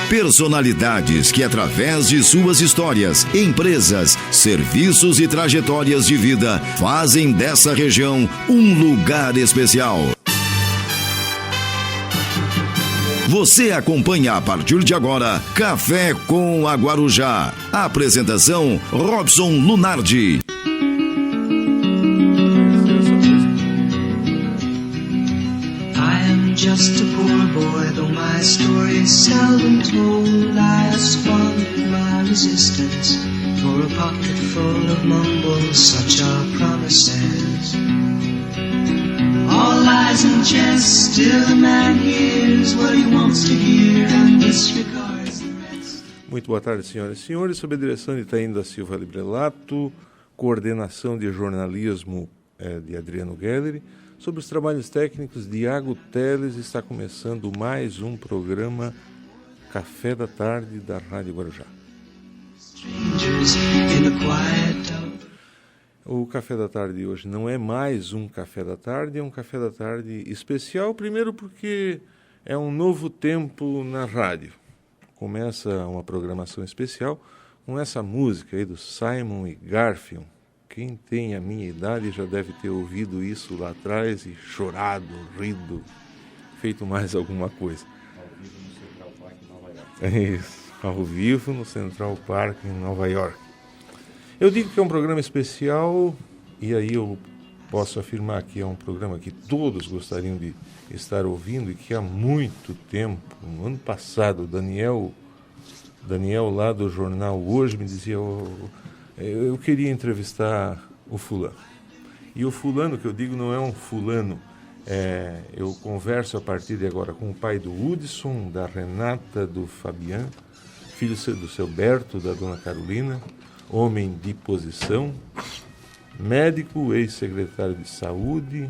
Personalidades que, através de suas histórias, empresas, serviços e trajetórias de vida, fazem dessa região um lugar especial. Você acompanha a partir de agora Café com a Guarujá. Apresentação Robson Lunardi. Just a poor boy, though my story is seldom told. I squandered my resistance for a pocket full of mumbles. Such are promises, all lies and jest. Still the man hears what he wants to hear and disregards the rest. Muito boa tarde, senhoras e senhores. Sob a direção de Taíno da Silva Librelato, coordenação de jornalismo de Adriano Gelleri. Sobre os trabalhos técnicos de Iago Teles, está começando mais um programa Café da Tarde da Rádio Guarujá. O Café da Tarde de hoje não é mais um Café da Tarde, é um Café da Tarde especial, primeiro porque é um novo tempo na rádio. Começa uma programação especial com essa música aí do Simon e Garfunkel. Quem tem a minha idade já deve ter ouvido isso lá atrás e chorado, rido, feito mais alguma coisa. Ao vivo no Central Park em Nova York. É isso, ao vivo no Central Park em Nova York. Eu digo que é um programa especial e aí eu posso afirmar que é um programa que todos gostariam de estar ouvindo e que há muito tempo, no ano passado, o Daniel lá do jornal Hoje me dizia... Eu queria entrevistar o fulano. E o fulano que eu digo não é um fulano. Eu converso a partir de agora com o pai do Hudson, da Renata, do Fabian, filho do seu Berto, da dona Carolina, homem de posição, médico, ex-secretário de saúde,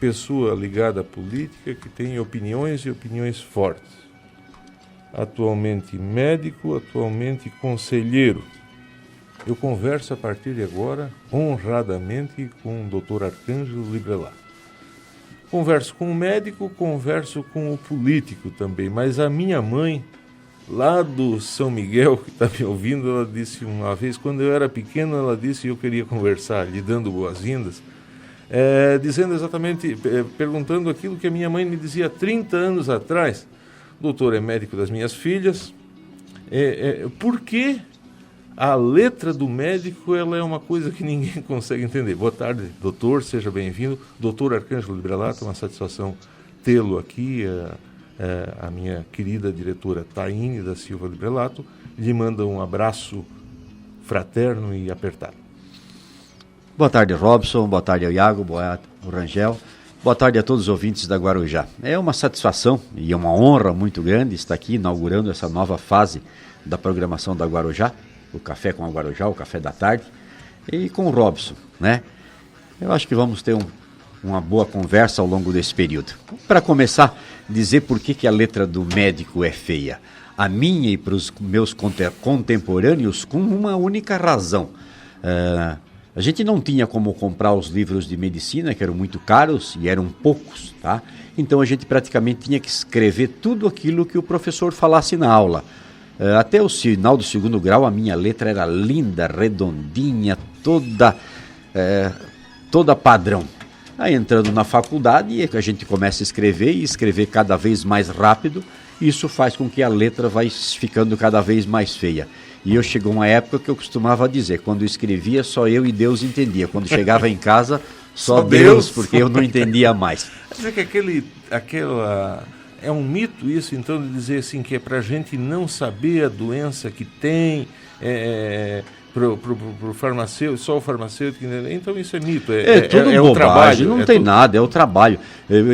pessoa ligada à política que tem opiniões e opiniões fortes. Atualmente médico, atualmente conselheiro. Eu converso a partir de agora, honradamente, com o Dr. Arcângelo Librelato. Converso com o médico, converso com o político também, mas a minha mãe, lá do São Miguel, que está me ouvindo, ela disse uma vez, quando eu era pequeno, ela disse que eu queria conversar, lhe dando boas-vindas, dizendo exatamente, perguntando aquilo que a minha mãe me dizia há 30 anos atrás. O doutor é médico das minhas filhas, por que a letra do médico ela é uma coisa que ninguém consegue entender? Boa tarde, doutor, seja bem-vindo. Doutor Arcângelo Librelato, uma satisfação tê-lo aqui. A minha querida diretora Taíne da Silva Librelato lhe manda um abraço fraterno e apertado. Boa tarde, Robson. Boa tarde ao Iago, boa tarde ao Rangel. Boa tarde a todos os ouvintes da Guarujá. É uma satisfação e uma honra muito grande estar aqui inaugurando essa nova fase da programação da Guarujá. O Café com a Guarujá, o Café da Tarde, e com o Robson, né? Eu acho que vamos ter uma boa conversa ao longo desse período. Para começar, dizer por que a letra do médico é feia. A minha e para os meus contemporâneos com uma única razão. A gente não tinha como comprar os livros de medicina, que eram muito caros e eram poucos, tá? Então a gente praticamente tinha que escrever tudo aquilo que o professor falasse na aula. Até o final do segundo grau, a minha letra era linda, redondinha, toda padrão. Aí entrando na faculdade, a gente começa a escrever e escrever cada vez mais rápido. Isso faz com que a letra vai ficando cada vez mais feia. E chegou uma época que eu costumava dizer, quando eu escrevia, só eu e Deus entendia. Quando chegava em casa, só Deus, porque eu não entendia mais. Mas é que é um mito isso, então, de dizer assim, que é para a gente não saber a doença que tem, pro farmacêutico, só o farmacêutico, então isso é mito. É tudo bobagem, o trabalho, não tem nada, é o trabalho.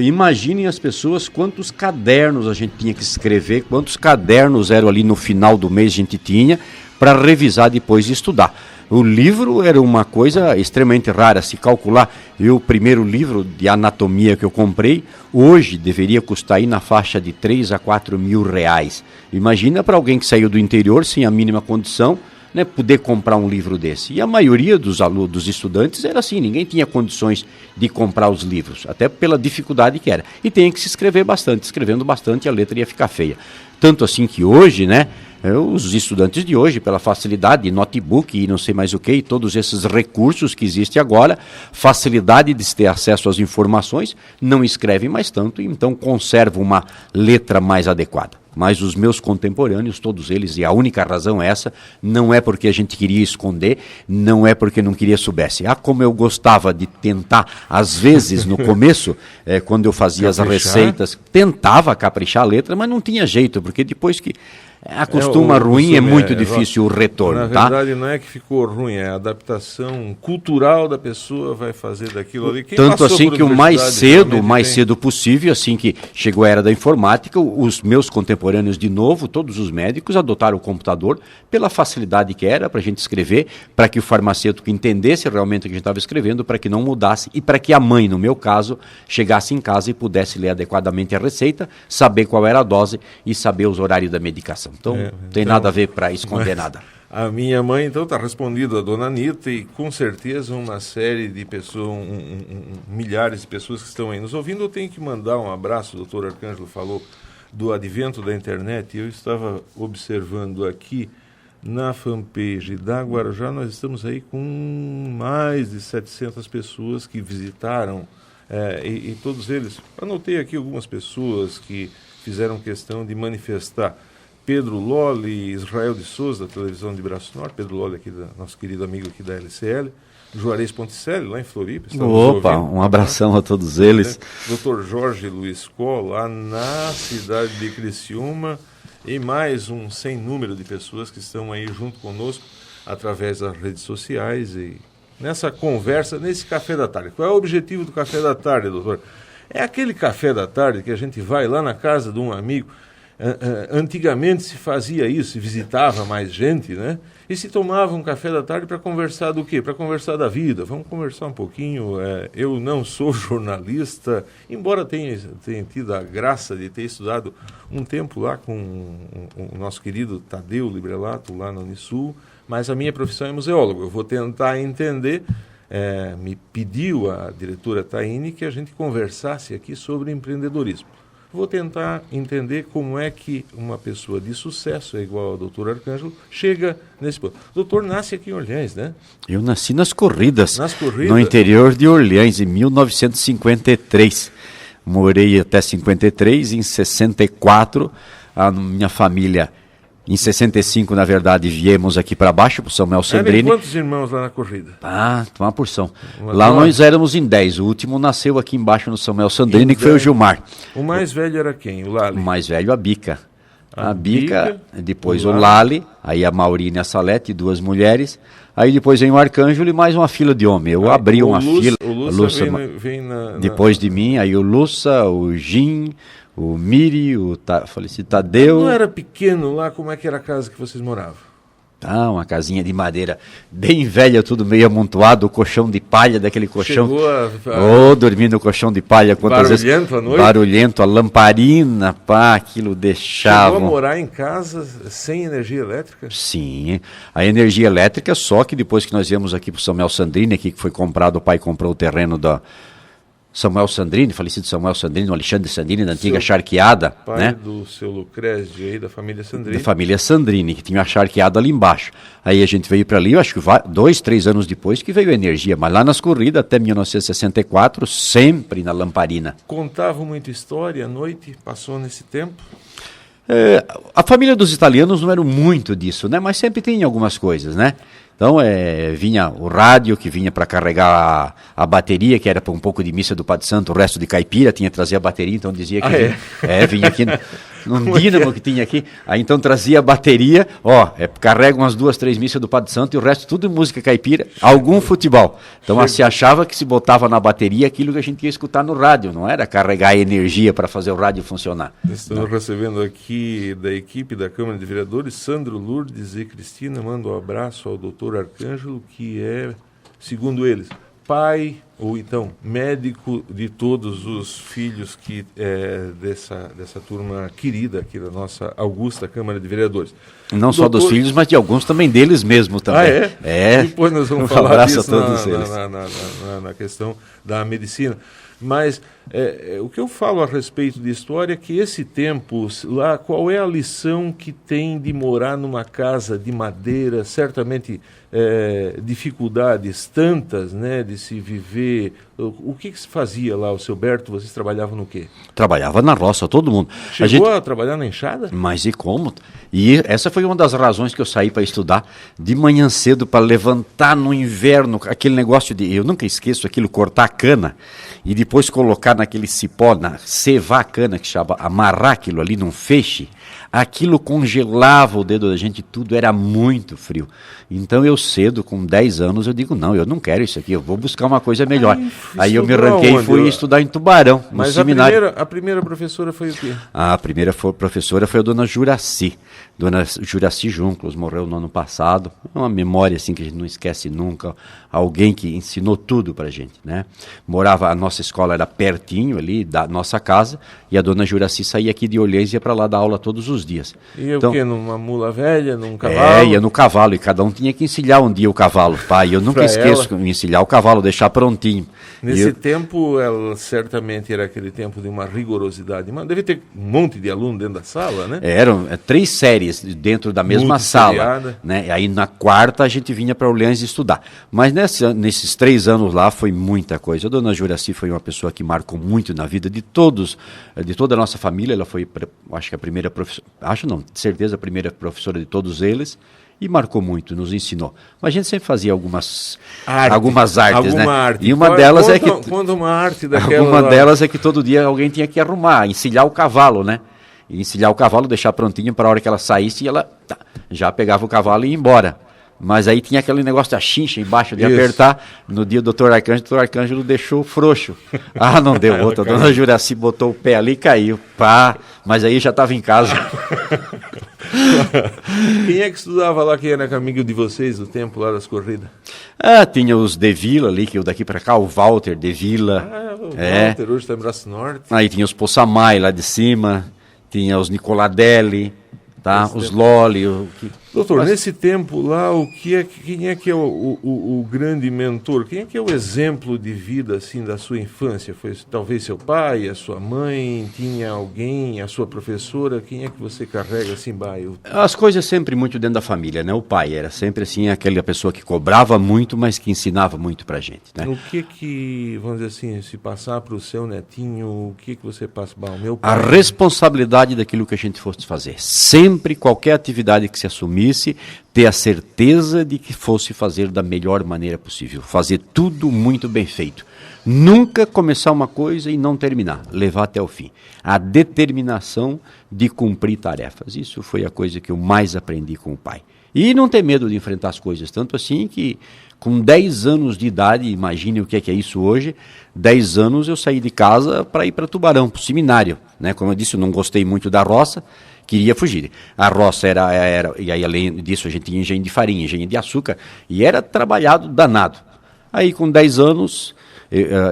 Imaginem as pessoas, quantos cadernos a gente tinha que escrever, quantos cadernos eram ali no final do mês a gente tinha, para revisar depois e estudar. O livro era uma coisa extremamente rara. Se calcular, o primeiro livro de anatomia que eu comprei, hoje deveria custar aí na faixa de 3 a 4 mil reais. Imagina para alguém que saiu do interior sem a mínima condição, né, poder comprar um livro desse. E a maioria dos alunos, dos estudantes, era assim, ninguém tinha condições de comprar os livros, até pela dificuldade que era. E tem que se escrever bastante, escrevendo bastante a letra ia ficar feia. Tanto assim que hoje, né, os estudantes de hoje, pela facilidade de notebook e não sei mais o que, e todos esses recursos que existem agora, facilidade de ter acesso às informações, não escrevem mais tanto, então conservam uma letra mais adequada. Mas os meus contemporâneos, todos eles, e a única razão é essa, não é porque a gente queria esconder, não é porque não queria soubesse. Como eu gostava de tentar, às vezes, no começo, quando eu fazia as receitas, tentava caprichar a letra, mas não tinha jeito, porque depois que acostuma ruim, é muito difícil o retorno. Na verdade, não é que ficou ruim, é a adaptação cultural da pessoa vai fazer daquilo ali. Tanto assim que o mais cedo possível, assim que chegou a era da informática, os meus contemporâneos de novo, todos os médicos, adotaram o computador pela facilidade que era para a gente escrever, para que o farmacêutico entendesse realmente o que a gente estava escrevendo, para que não mudasse e para que a mãe, no meu caso, chegasse em casa e pudesse ler adequadamente a receita, saber qual era a dose e saber os horários da medicação. Então, não tem nada a ver para esconder nada. A minha mãe, então, está respondido a dona Anitta e com certeza uma série de pessoas, milhares de pessoas que estão aí nos ouvindo. Eu tenho que mandar um abraço, o doutor Arcângelo falou do advento da internet. Eu estava observando aqui na fanpage da Guarujá, nós estamos aí com mais de 700 pessoas que visitaram e todos eles, anotei aqui algumas pessoas que fizeram questão de manifestar. Pedro Lolli, Israel de Souza, da televisão de Braço Norte, Pedro Lolli, aqui nosso querido amigo aqui da LCL, Juarez Ponticelli, lá em Floripa. Opa, um abração a todos eles. Dr. Jorge Luiz Coll, lá na cidade de Criciúma, e mais um sem número de pessoas que estão aí junto conosco através das redes sociais e nessa conversa, nesse café da tarde. Qual é o objetivo do café da tarde, doutor? É aquele café da tarde que a gente vai lá na casa de um amigo. Antigamente se fazia isso, se visitava mais gente, né? E se tomava um café da tarde para conversar do quê? Para conversar da vida. Vamos conversar um pouquinho. Eu não sou jornalista, embora tenha tido a graça de ter estudado um tempo lá com o nosso querido Tadeu Librelato, lá na Unisul, mas a minha profissão é museólogo. Eu vou tentar entender. Me pediu a diretora Taine que a gente conversasse aqui sobre empreendedorismo. Vou tentar entender como é que uma pessoa de sucesso, igual ao doutor Arcângelo, chega nesse ponto. O doutor nasce aqui em Orleans, né? Eu nasci nas corridas, no interior de Orleans, em 1953. Morei até 53, em 64, a minha família... Em 65, na verdade, viemos aqui para baixo, para o Samuel Sandrini. Quantos irmãos lá na corrida? Uma porção. Lá nós éramos em 10. O último nasceu aqui embaixo no Samuel Sandrini, que foi o Gilmar. O mais velho era quem? O Lali? O mais velho, a Bica. A Bica, depois o Lali, aí a Maurina e a Salete, 2 mulheres. Aí depois vem o Arcângelo e mais uma fila de homem. Eu abri uma fila. O Lúcia vem depois de mim, aí o Lúcia, o Jim... O Miri, o falecido Tadeu. Não era pequeno lá, como é que era a casa que vocês moravam? Uma casinha de madeira bem velha, tudo meio amontoado, o colchão de palha daquele colchão. Dormindo no colchão de palha quantas vezes. Barulhento à noite? Barulhento, a lamparina, aquilo deixava. Chegou a morar em casa sem energia elétrica? Sim, a energia elétrica, só que depois que nós viemos aqui para o Samuel Sandrini, aqui que foi comprado, o pai comprou o terreno da Samuel Sandrini, falecido Samuel Sandrini, o Alexandre Sandrini, da antiga charqueada. Pai, né? Do seu Lucrezio aí, da família Sandrini. Da família Sandrini, que tinha a charqueada ali embaixo. Aí a gente veio para ali, eu acho que 2, 3 anos depois que veio a energia, mas lá nas corridas, até 1964, sempre na lamparina. Contavam muita história à noite, passou nesse tempo? A família dos italianos não era muito disso, né? Mas sempre tinha algumas coisas, né? Então, vinha o rádio, que vinha para carregar a bateria, que era para um pouco de missa do Padre Santo, o resto de caipira, tinha que trazer a bateria, então dizia que vinha aqui num dínamo que tinha aqui, aí então trazia a bateria, carrega umas 2, 3 missas do Padre Santo e o resto tudo música caipira, algum futebol. Então, se achava que se botava na bateria aquilo que a gente ia escutar no rádio, não era carregar energia para fazer o rádio funcionar. Estamos recebendo aqui da equipe da Câmara de Vereadores, Sandro Lourdes e Cristina, mando um abraço ao doutor Arcângelo, que é, segundo eles, pai, ou então médico de todos os filhos dessa turma querida aqui da nossa augusta Câmara de Vereadores. Não só dos filhos, mas de alguns também deles mesmo também. Ah, é? É. Depois nós vamos falar disso na questão da medicina. Mas o que eu falo a respeito de história é que esse tempo lá, qual é a lição que tem de morar numa casa de madeira, certamente dificuldades tantas, né, de se viver. O que se fazia lá, o seu Berto? Vocês trabalhavam no quê? Trabalhava na roça, todo mundo. Chegou a trabalhar na enxada? Mas e como? E essa foi uma das razões que eu saí para estudar de manhã cedo, para levantar no inverno, aquele negócio de, eu nunca esqueço aquilo, cortar a cana e depois colocar naquele cipó, cevar a cana, que chama, amarrar aquilo ali num feixe. Aquilo congelava o dedo da gente, tudo era muito frio. Então eu cedo, com 10 anos, eu digo, não, eu não quero isso aqui, eu vou buscar uma coisa melhor. Aí eu me arranquei e fui estudar em Tubarão, no seminário. Mas a primeira professora foi o quê? A primeira professora foi a dona Juraci. Dona Juraci Junclos, morreu no ano passado. É uma memória assim que a gente não esquece nunca. Alguém que ensinou tudo pra gente, né? A nossa escola era pertinho ali da nossa casa, e a dona Juraci saía aqui de Orleans e ia para lá dar aula todos os dias. Ia então, o quê? Numa mula velha, num cavalo? Ia no cavalo, e cada um tinha que encilhar um dia o cavalo. Pai, eu nunca esqueço de encilhar o cavalo, deixar prontinho. Nesse tempo, ela certamente era aquele tempo de uma rigorosidade. Mas deve ter um monte de aluno dentro da sala, né? Eram 3 séries dentro da mesma sala, né? E aí na quarta a gente vinha para Orleans estudar. Mas nesses 3 anos lá foi muita coisa. A dona Juraci foi uma pessoa que marcou muito na vida de todos, de toda a nossa família. Ela foi, acho que a primeira professora, de certeza a primeira professora de todos eles. E marcou muito, nos ensinou. Mas a gente sempre fazia algumas artes, né? Arte. E uma delas é que... Quando uma arte daquela... Uma delas é que todo dia alguém tinha que arrumar, encilhar o cavalo, né? E encilhar o cavalo, deixar prontinho para a hora que ela saísse, e ela já pegava o cavalo e ia embora. Mas aí tinha aquele negócio da chincha embaixo de apertar. No dia do Dr. Arcângelo deixou frouxo. Ah, não deu outra. A dona Juraci botou o pé ali e caiu. Pá, mas aí já estava em casa. Quem é que estudava lá, que era amigo de vocês do tempo lá das corridas? Tinha os De Vila ali, que eu daqui para cá, o Walter De Vila. O Walter hoje está em Braço Norte. Aí tinha os Poçamai lá de cima, tinha os Nicoladelli, tá? Os Loli. Doutor, nesse tempo lá, quem é que é o grande mentor? Quem é que é o exemplo de vida assim da sua infância? Foi talvez seu pai, a sua mãe, tinha alguém, a sua professora? Quem é que você carrega assim, bairro? As coisas sempre muito dentro da família, né? O pai era sempre assim, aquela pessoa que cobrava muito, mas que ensinava muito pra gente, né? O que vamos dizer assim, se passar para o seu netinho, o que você passa? Bom, meu pai... A responsabilidade daquilo que a gente fosse fazer. Sempre, qualquer atividade que se assumisse, ter a certeza de que fosse fazer da melhor maneira possível, fazer tudo muito bem feito, nunca começar uma coisa e não terminar, levar até o fim, a determinação de cumprir tarefas. Isso foi a coisa que eu mais aprendi com o pai, e não ter medo de enfrentar as coisas, tanto assim que com 10 anos de idade, imagine o que é isso hoje, 10 anos eu saí de casa para ir para Tubarão, para o seminário, né? Como eu disse, eu não gostei muito da roça, queria fugir. A roça era, e aí além disso a gente tinha engenho de farinha, engenho de açúcar, e era trabalhado danado. Aí com 10 anos,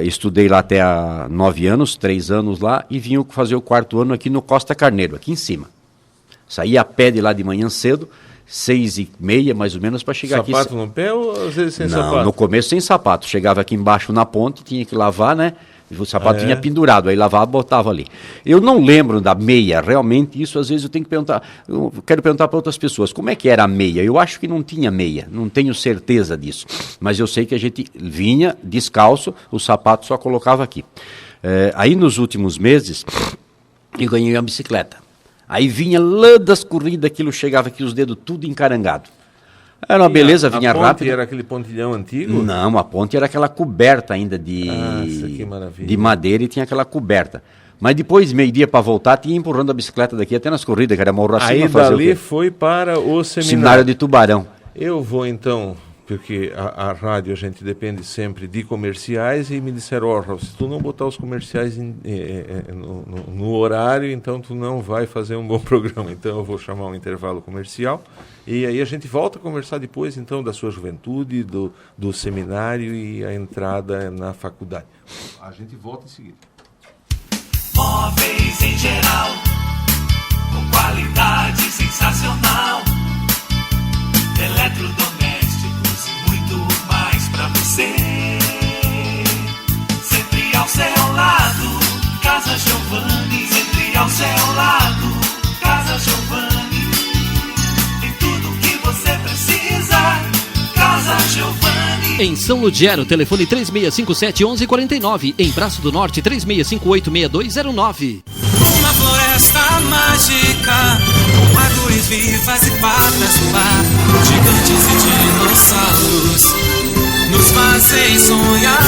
estudei lá até 9 anos, 3 anos lá, e vim fazer o 4º ano aqui no Costa Carneiro, aqui em cima. Saía a pé de lá de manhã cedo, 6h30 mais ou menos, para chegar sapato aqui. Sapato no pé ou às vezes sem sapato? Não, no começo sem sapato. Chegava aqui embaixo na ponte, tinha que lavar, né? O sapato tinha pendurado, aí lavava, botava ali. Eu não lembro da meia, realmente, isso às vezes eu tenho que perguntar, eu quero perguntar para outras pessoas, como é que era a meia? Eu acho que não tinha meia, não tenho certeza disso, mas eu sei que a gente vinha descalço, o sapato só colocava aqui. Aí nos últimos meses, eu ganhei uma bicicleta. Aí vinha lá das corridas, aquilo chegava aqui, os dedos tudo encarangado. Era uma beleza, vinha rápido. A ponte era aquele pontilhão antigo? Não, a ponte era aquela coberta ainda de madeira, e tinha aquela coberta. Mas depois, meio-dia para voltar, tinha empurrando a bicicleta daqui até nas corridas, que era morro acima. Aí dali foi para o Seminário de Tubarão. Eu vou então porque a rádio a gente depende sempre de comerciais, e me disseram, se tu não botar os comerciais no horário, então tu não vai fazer um bom programa. Então eu vou chamar um intervalo comercial, e aí a gente volta a conversar depois, então, da sua juventude, do seminário e a entrada na faculdade. A gente volta em seguida. Móveis em geral, com qualidade sensacional, eletrodomésticos e muito mais pra você. Sempre ao seu lado, Casa Giovanni. Sempre ao seu lado, Casa Giovanni. Tem tudo o que você precisa, Casa Giovanni. Em São Lugero, telefone 3657-1149. Em Braço do Norte, 3658-6209. Uma floresta mágica, com árvores vivas e patas no ar, gigantes e dinossauros nos fazem sonhar.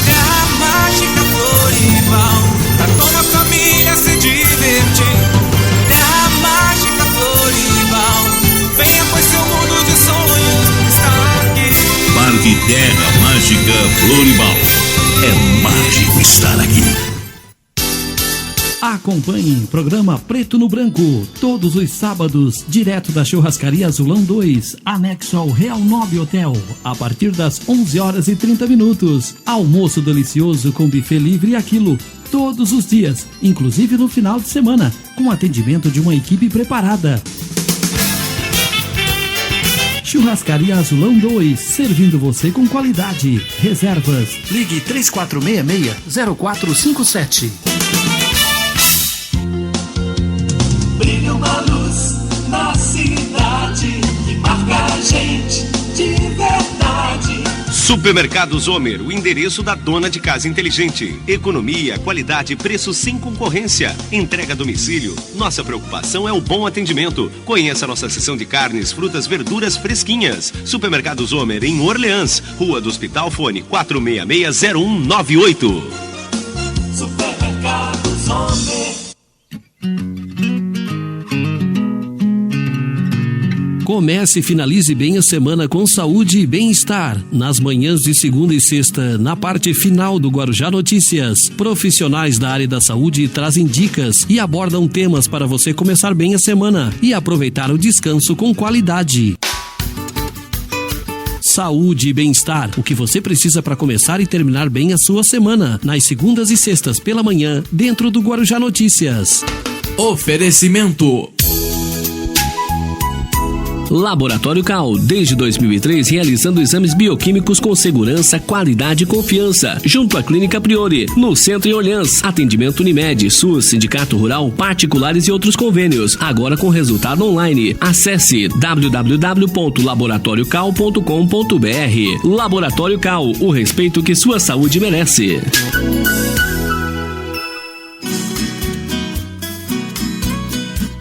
Terra mágica Florival, pra toda a família se divertir. Terra mágica Florival, venha pois seu mundo de sonhos está aqui. Parque Terra Mágica Florival. É mágico estar aqui. Acompanhe o programa Preto no Branco, todos os sábados, direto da Churrascaria Azulão 2, anexo ao Real Nobre Hotel, a partir das 11h30. Almoço delicioso com buffet livre e aquilo, todos os dias, inclusive no final de semana, com atendimento de uma equipe preparada. Churrascaria Azulão 2, servindo você com qualidade. Reservas, ligue 3466-0457. Brilha uma luz na cidade que marca a gente de verdade. Supermercados Homer, o endereço da dona de casa inteligente. Economia, qualidade, preço sem concorrência. Entrega a domicílio. Nossa preocupação é o bom atendimento. Conheça a nossa seção de carnes, frutas, verduras fresquinhas. Supermercados Homer, em Orleans, Rua do Hospital, fone 466-0198. Supermercados Homer. Comece e finalize bem a semana com saúde e bem-estar. Nas manhãs de segunda e sexta, na parte final do Guarujá Notícias, profissionais da área da saúde trazem dicas e abordam temas para você começar bem a semana e aproveitar o descanso com qualidade. Saúde e bem-estar, o que você precisa para começar e terminar bem a sua semana. Nas segundas e sextas pela manhã, dentro do Guarujá Notícias. Oferecimento Laboratório Cal, desde 2003 realizando exames bioquímicos com segurança, qualidade e confiança, junto à Clínica Priori, no centro em Orleans. Atendimento Unimed, SUS, Sindicato Rural, particulares e outros convênios, agora com resultado online. Acesse www.laboratoriocal.com.br. Laboratório Cal, o respeito que sua saúde merece.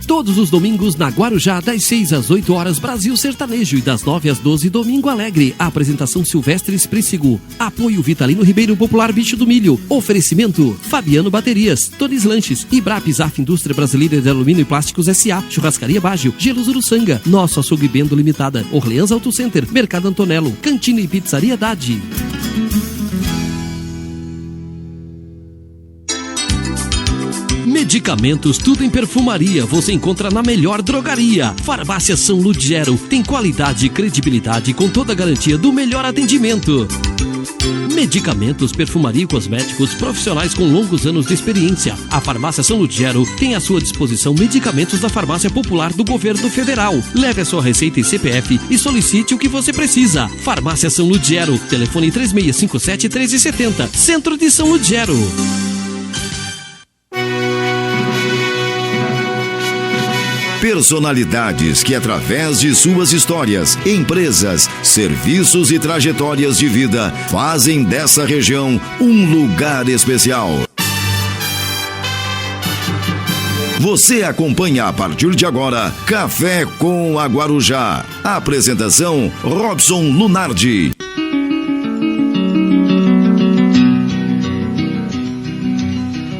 Todos os domingos na Guarujá, das 6 às 8 horas, Brasil Sertanejo, e das 9 às 12, Domingo Alegre. Apresentação Silvestre Esprícigo. Apoio Vitalino Ribeiro Popular Bicho do Milho. Oferecimento Fabiano Baterias, Tonis Lanches, Ibrapis Af Indústria Brasileira de Alumínio e Plásticos S.A., Churrascaria Baggio, Gelos Uruçanga, Nosso Açougue Bendo Limitada, Orleans Auto Center, Mercado Antonello, Cantina e Pizzaria Dade. Medicamentos, tudo em perfumaria, você encontra na melhor drogaria. Farmácia São Lugero, tem qualidade e credibilidade com toda a garantia do melhor atendimento. Medicamentos, perfumaria e cosméticos, profissionais com longos anos de experiência. A Farmácia São Lugero tem à sua disposição medicamentos da Farmácia Popular do Governo Federal. Leve a sua receita e CPF e solicite o que você precisa. Farmácia São Lugero, telefone 3657-1370, Centro de São Lugero. Personalidades que, através de suas histórias, empresas, serviços e trajetórias de vida, fazem dessa região um lugar especial. Você acompanha a partir de agora Café com a Guarujá. Apresentação Robson Lunardi.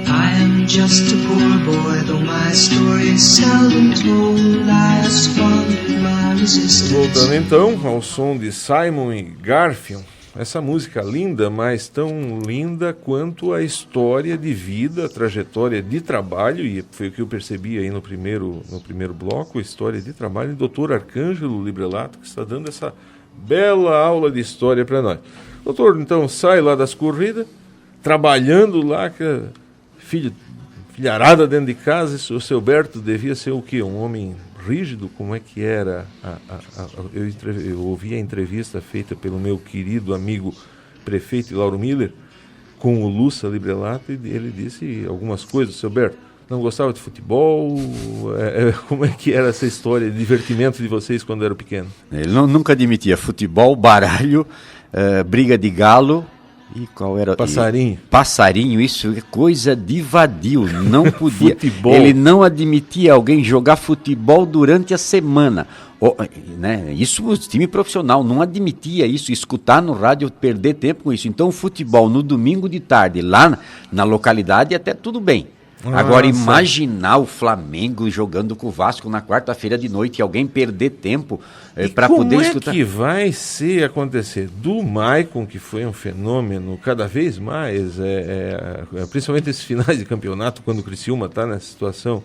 I am just a poor boy, though my story is seldom told. I squandered my resistance. Voltando então ao som de Simon e Garfunkel, essa música linda, mas tão linda quanto a história de vida, a trajetória de trabalho, e foi o que eu percebi aí no primeiro bloco, a história de trabalho do Dr. Arcângelo Librelato, que está dando essa bela aula de história para nós. Doutor, então, sai lá das corridas, trabalhando lá, filharada dentro de casa. O seu Berto devia ser o quê? Um homem rígido? Como é que era? Eu ouvi a entrevista feita pelo meu querido amigo prefeito Lauro Miller com o Lúcia Librelato, e ele disse algumas coisas. Seu Berto não gostava de futebol? Como é que era essa história de divertimento de vocês quando eram pequenos? Ele nunca admitia futebol, baralho, briga de galo. E qual era? Passarinho. Passarinho, isso é coisa de vadio, não podia. Futebol. Ele não admitia alguém jogar futebol durante a semana. Né? Isso, o time profissional não admitia isso, escutar no rádio, perder tempo com isso. Então, o futebol no domingo de tarde, lá na localidade, até tudo bem. Agora, imaginar o Flamengo jogando com o Vasco na quarta-feira de noite e alguém perder tempo para poder escutar. Como é que vai acontecer? Do Maicon, que foi um fenômeno cada vez mais, principalmente esses finais de campeonato, quando o Criciúma está nessa situação,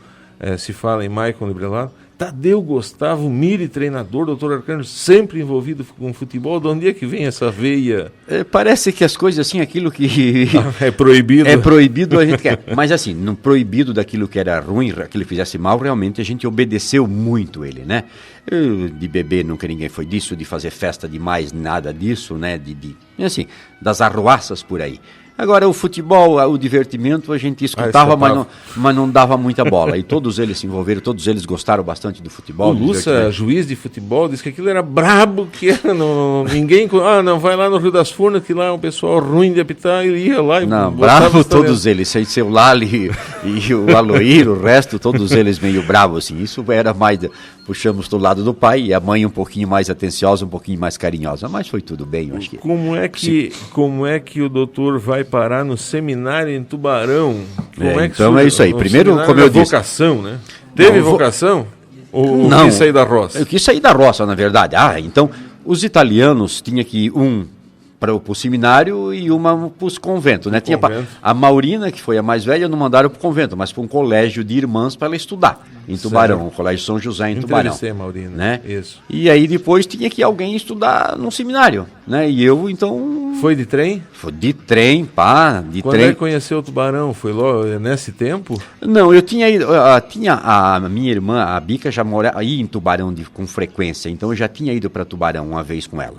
se fala em Maicon Librelato. Tadeu Gustavo, Miri, treinador, doutor Arcângelo, sempre envolvido com futebol. De onde é que vem essa veia? Parece que as coisas assim, aquilo que é proibido. É proibido, a gente quer. Mas assim, não proibido daquilo que era ruim, que ele fizesse mal, realmente a gente obedeceu muito ele, né? De beber nunca ninguém foi disso, de fazer festa demais, nada disso, né? Assim, das arruaças por aí. Agora, o futebol, o divertimento, a gente escutava, mas não dava muita bola. E todos eles se envolveram, todos eles gostaram bastante do futebol. O Lúcia, juiz de futebol, disse que aquilo era brabo, que ninguém... não, vai lá no Rio das Furnas, que lá é um pessoal ruim de apitar, ele ia lá e... Não, bravo todos eles, sem ser o Lali e o Aloir, o resto, todos eles meio bravos, assim. Isso era mais... Puxamos do lado do pai, e a mãe um pouquinho mais atenciosa, um pouquinho mais carinhosa, mas foi tudo bem, eu acho que... Como é que o doutor vai parar no seminário em Tubarão? Então é isso aí. Primeiro, como eu disse... vocação, né? Teve vocação? Ou não, quis sair da roça? Eu quis sair da roça, na verdade. Então, os italianos tinham que ir para o seminário e uma para os conventos, né? Tinha a Maurina, que foi a mais velha, não mandaram para o convento, mas para um colégio de irmãs para ela estudar em Tubarão, o Colégio São José em Tubarão. Maurina, né? Isso. E aí depois tinha que alguém estudar no seminário, né? E eu, então... Foi de trem? Foi de trem, de Quando trem. Quando conheceu o Tubarão? Foi logo nesse tempo? Não, eu tinha ido, tinha a minha irmã, a Bica, já morava aí em Tubarão com frequência, então eu já tinha ido para Tubarão uma vez com ela.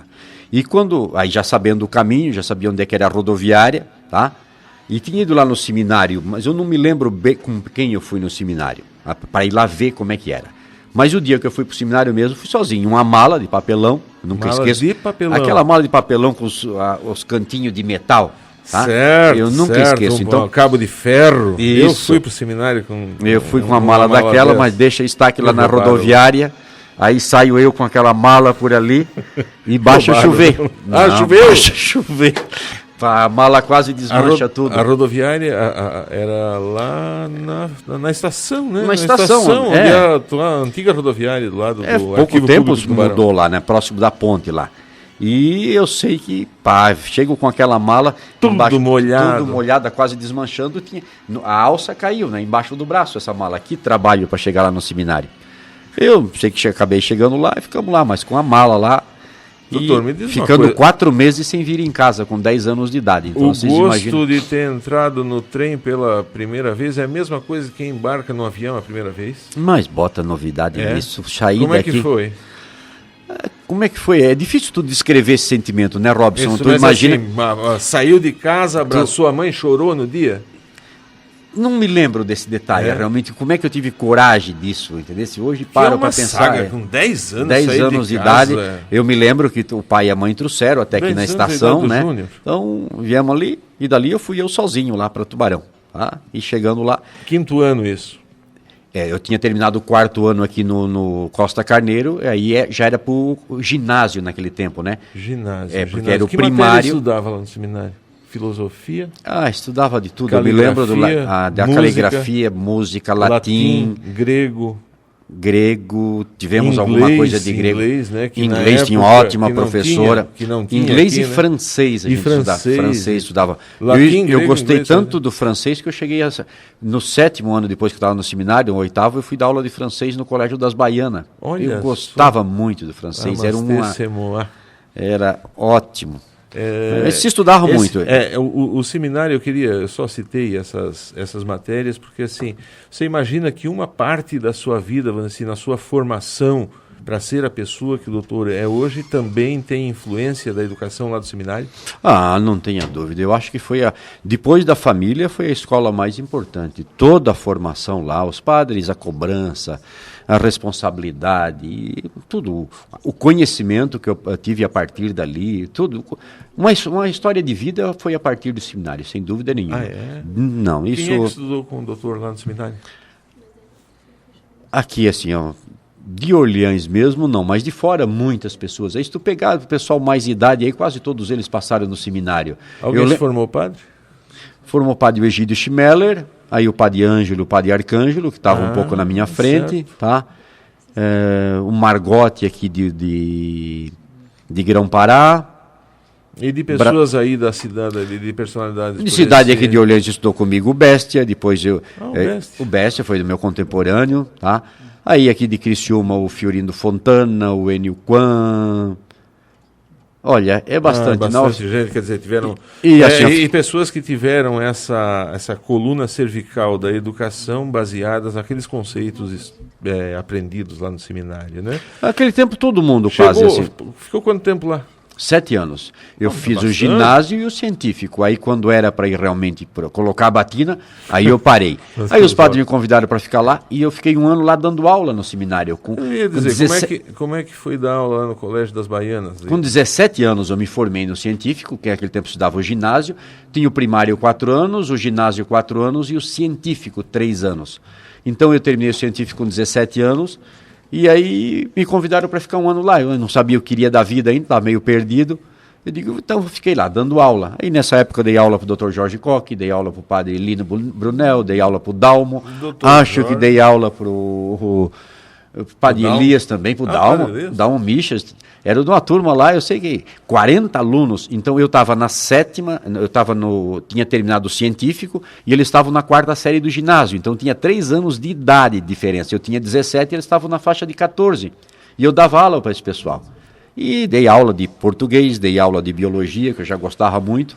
E aí já sabendo o caminho, já sabia onde é que era a rodoviária, tá? E tinha ido lá no seminário, mas eu não me lembro bem com quem eu fui no seminário, para ir lá ver como é que era. Mas o dia que eu fui pro seminário mesmo, fui sozinho, uma mala de papelão, nunca esqueço. De papelão. Aquela mala de papelão com os cantinhos de metal, tá? Certo, eu nunca esqueço. Então, cabo de ferro. Isso. Eu fui pro seminário com... Eu fui com uma mala daquela, mas deixa estar aqui lá na rodoviária. Aí saio eu com aquela mala por ali e baixa a chover. Choveu? Baixa a chover. A mala quase desmancha tudo. A rodoviária era lá na estação, né? Na estação, onde a antiga rodoviária do lado do pouco tempo mudou lá, né? Próximo da ponte lá. E eu sei que, chego com aquela mala... Tudo molhada, quase desmanchando. A alça caiu, né? Embaixo do braço essa mala. Que trabalho para chegar lá no seminário. Eu sei que acabei chegando lá e ficamos lá, mas com a mala lá. Doutor, me diz ficando 4 meses sem vir em casa, com 10 anos de idade. Então, o gosto de ter entrado no trem pela primeira vez é a mesma coisa que quem embarca no avião a primeira vez? Mas bota novidade nisso. Como é que foi? Como é que foi? É difícil tu descrever esse sentimento, né, Robson? Isso, tu imagina... Assim, saiu de casa, abraçou a mãe, chorou no dia? Não me lembro desse detalhe, realmente. Como é que eu tive coragem disso, entendeu? Se hoje paro para pensar... Com 10 anos, 10 anos de idade, eu me lembro que o pai e a mãe trouxeram até aqui na estação, né? Júnior. Então, viemos ali, e dali eu fui sozinho lá para Tubarão, tá? E chegando lá... 5º ano isso? Eu tinha terminado o 4º ano aqui no Costa Carneiro, aí já era pro ginásio naquele tempo, né? Ginásio. Porque era o que primário... matéria estudava lá no seminário? filosofia? Estudava de tudo. Eu me lembro da caligrafia, música, latim, grego, tivemos alguma coisa de grego. Inglês, né? Inglês tinha uma ótima professora. Inglês aqui, e francês a gente estudava. Latim, eu gostei inglês, tanto do francês que eu cheguei no 7º ano, depois que eu estava no seminário, no 8º, eu fui dar aula de francês no Colégio das Baianas. Eu gostava muito do francês. Era ótimo. Se estudava muito. O seminário, eu só citei essas matérias, porque assim, você imagina que uma parte da sua vida, assim, na sua formação para ser a pessoa que o doutor é hoje, também tem influência da educação lá do seminário? Não tenha dúvida. Eu acho que depois da família, foi a escola mais importante. Toda a formação lá, os padres, a cobrança, a responsabilidade, tudo, o conhecimento que eu tive a partir dali, tudo. Uma história de vida foi a partir do seminário, sem dúvida nenhuma. Não, isso... Quem é que estudou com o doutor lá no seminário? Aqui, assim, de Orleans mesmo, não, mas de fora, muitas pessoas. Aí, se tu pegar o pessoal mais de idade, aí quase todos eles passaram no seminário. Alguém se formou padre? Formou o padre Egídio Schmeller, aí o padre Ângelo, o padre Arcângelo, que estava um pouco na minha frente, certo. Tá? O Margote aqui de Grão-Pará. E de pessoas aí da cidade, de personalidades? De cidade aqui de Orleans estudou comigo o Bestia, depois o Bestia foi do meu contemporâneo, tá? Aí aqui de Criciúma o Fiorino Fontana, o Enio Quan. Olha, é bastante. Bastante gente, quer dizer, tiveram... E pessoas que tiveram essa coluna cervical da educação baseadas naqueles conceitos aprendidos lá no seminário, né? Naquele tempo todo mundo quase assim. Ficou quanto tempo lá? 7 anos. Eu fiz o ginásio e o científico. Aí quando era para ir realmente colocar a batina, aí eu parei. Aí os padres me convidaram para ficar lá e eu fiquei 1 ano lá dando aula no seminário. Eu ia dizer, como é que foi dar aula lá no Colégio das Baianas? Com 17 anos eu me formei no científico, que naquele tempo estudava o ginásio. Tinha o primário 4 anos, o ginásio 4 anos e o científico 3 anos. Então eu terminei o científico com 17 anos. E aí me convidaram para ficar 1 ano lá. Eu não sabia o que queria da vida ainda, estava meio perdido. Eu digo, então eu fiquei lá, dando aula. Aí nessa época eu dei aula para o Dr. Jorge Koch, dei aula para o padre Lino Brunel, dei aula para o Dalmo. Acho que dei aula para o padre Elias também, para o Dalmo Michas. Era de uma turma lá, eu sei que 40 alunos. Então eu estava na 7ª, tinha terminado o científico e eles estavam na 4ª série do ginásio. Então tinha 3 anos de idade de diferença. Eu tinha 17 e eles estavam na faixa de 14. E eu dava aula para esse pessoal. E dei aula de português, dei aula de biologia, que eu já gostava muito.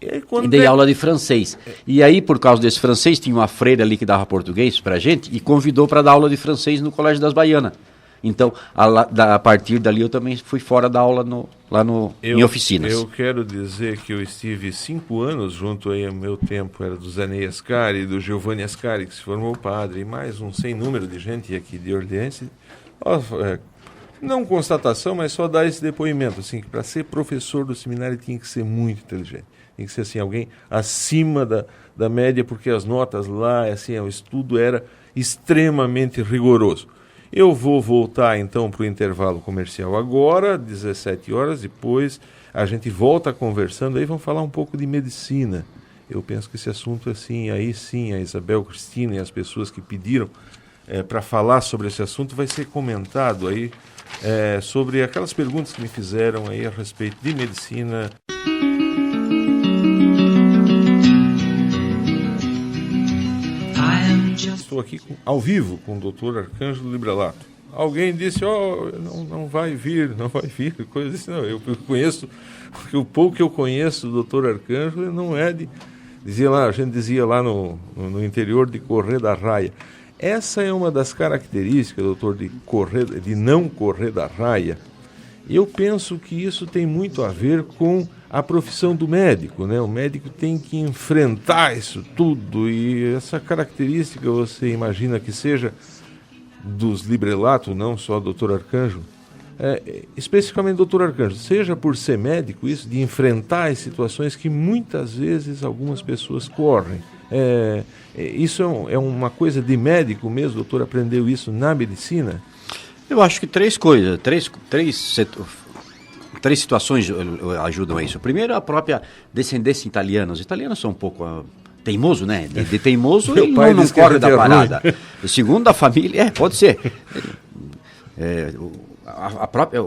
E dei aula de francês. E aí, por causa desse francês, tinha uma freira ali que dava português pra gente e convidou para dar aula de francês no Colégio das Baianas. Então, a partir dali eu também fui fora da aula em oficinas. Eu quero dizer que eu estive 5 anos junto aí, ao meu tempo era do Zé Ney Ascari, do Giovanni Ascari, que se formou padre, e mais um sem número de gente aqui de Orleans. Não constatação, mas só dar esse depoimento, assim, que para ser professor do seminário tinha que ser muito inteligente. Tem que ser assim, alguém acima da média, porque as notas lá, assim, o estudo era extremamente rigoroso. Eu vou voltar então para o intervalo comercial agora, 17 horas, depois a gente volta conversando, aí vamos falar um pouco de medicina. Eu penso que esse assunto, assim, aí sim, a Isabel Cristina e as pessoas que pediram para falar sobre esse assunto vai ser comentado aí sobre aquelas perguntas que me fizeram aí a respeito de medicina. Estou aqui ao vivo com o Dr. Arcângelo Librelato. Alguém disse, não vai vir, coisa assim. Não, eu conheço, porque o pouco que eu conheço do Dr. Arcângelo não é a gente dizia lá no interior de correr da raia. Essa é uma das características, doutor, de não correr da raia. Eu penso que isso tem muito a ver com a profissão do médico, né? O médico tem que enfrentar isso tudo e essa característica você imagina que seja dos librelatos, não só do Dr. Arcângelo, especificamente do Dr. Arcângelo, seja por ser médico isso, de enfrentar as situações que muitas vezes algumas pessoas correm. Isso é uma coisa de médico mesmo, o doutor aprendeu isso na medicina? Eu acho que 3 coisas, Três situações ajudam a isso. Primeiro, a própria descendência italiana. Os italianos são um pouco teimoso, né? De teimoso, ele não corre da parada. Segundo, a família, pode ser.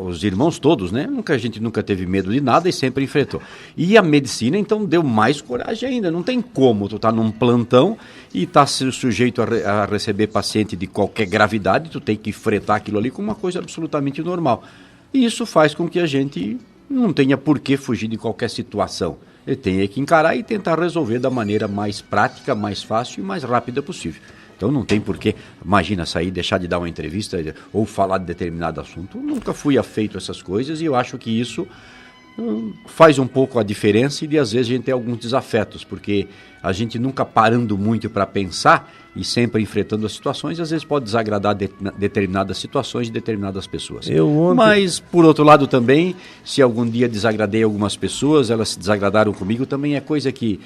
Os irmãos todos, né? A gente nunca teve medo de nada e sempre enfrentou. E a medicina, então, deu mais coragem ainda. Não tem como tu tá num plantão e tá sujeito a receber paciente de qualquer gravidade, tu tem que enfrentar aquilo ali como uma coisa absolutamente normal. E isso faz com que a gente não tenha por que fugir de qualquer situação. Ele tem que encarar e tentar resolver da maneira mais prática, mais fácil e mais rápida possível. Então não tem por que, imagina, sair, deixar de dar uma entrevista ou falar de determinado assunto. Eu nunca fui afeito a essas coisas e eu acho que isso faz um pouco a diferença e às vezes a gente tem alguns desafetos, porque a gente nunca parando muito para pensar e sempre enfrentando as situações, às vezes pode desagradar determinadas situações de determinadas pessoas. Mas, por outro lado também, se algum dia desagradei algumas pessoas, elas se desagradaram comigo, também é coisa que...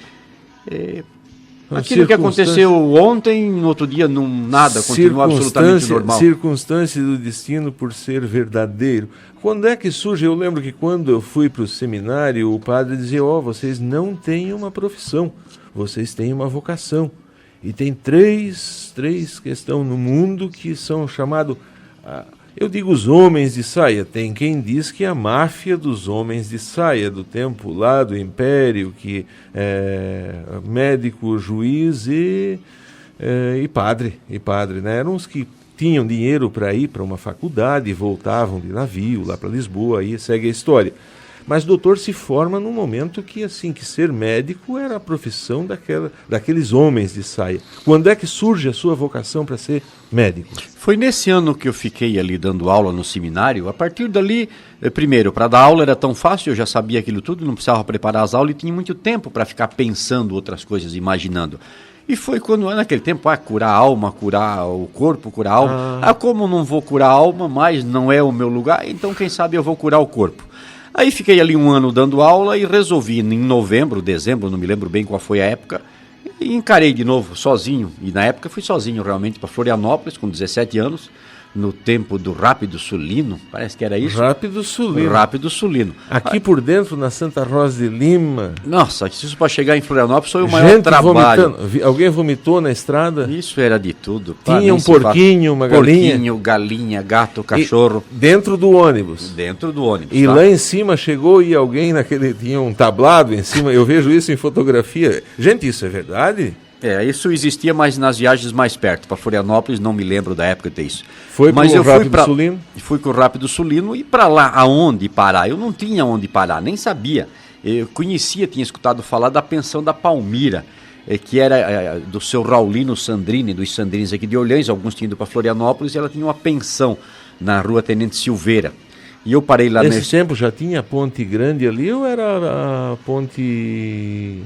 aquilo que aconteceu ontem, no outro dia, nada, continua absolutamente normal. Circunstância do destino por ser verdadeiro. Quando é que surge? Eu lembro que quando eu fui para o seminário, o padre dizia, vocês não têm uma profissão, vocês têm uma vocação. E tem três questões no mundo que são chamados... eu digo os homens de saia, tem quem diz que é a máfia dos homens de saia, do tempo lá do Império, que médico, juiz e padre, né? Eram os que tinham dinheiro para ir para uma faculdade e voltavam de navio lá para Lisboa, aí segue a história. Mas o doutor se forma num momento que ser médico era a profissão daqueles homens de saia. Quando é que surge a sua vocação para ser médico? Foi nesse ano que eu fiquei ali dando aula no seminário. A partir dali, primeiro, para dar aula era tão fácil, eu já sabia aquilo tudo, não precisava preparar as aulas e tinha muito tempo para ficar pensando outras coisas, imaginando. E foi quando, naquele tempo, curar a alma, curar o corpo, curar a alma. Como não vou curar a alma, mas não é o meu lugar, então quem sabe eu vou curar o corpo. Aí fiquei ali um ano dando aula e resolvi, em novembro, dezembro, não me lembro bem qual foi a época, e encarei de novo sozinho. E na época fui sozinho realmente para Florianópolis, com 17 anos, no tempo do Rápido Sulino, parece que era isso. Rápido Sulino. Aqui por dentro, na Santa Rosa de Lima. Nossa, isso para chegar em Florianópolis foi o maior trabalho. Alguém vomitou na estrada? Isso era de tudo. Tinha um porquinho, uma galinha? Porquinho, galinha, gato, cachorro. Dentro do ônibus? Dentro do ônibus. E lá em cima chegou e alguém tinha um tablado em cima, eu vejo isso em fotografia. Gente, isso é verdade? Isso existia, mas nas viagens mais perto. Para Florianópolis, não me lembro da época de ter isso. Mas eu Sulino? Fui com o Rápido Sulino e para lá, aonde parar? Eu não tinha onde parar, nem sabia. Eu tinha escutado falar da pensão da Palmira, que era do seu Raulino Sandrini, dos Sandrines aqui de Orleans. Alguns tinham ido para Florianópolis e ela tinha uma pensão na rua Tenente Silveira. E eu parei lá... Nesse tempo já tinha a Ponte Grande ali ou era a ponte...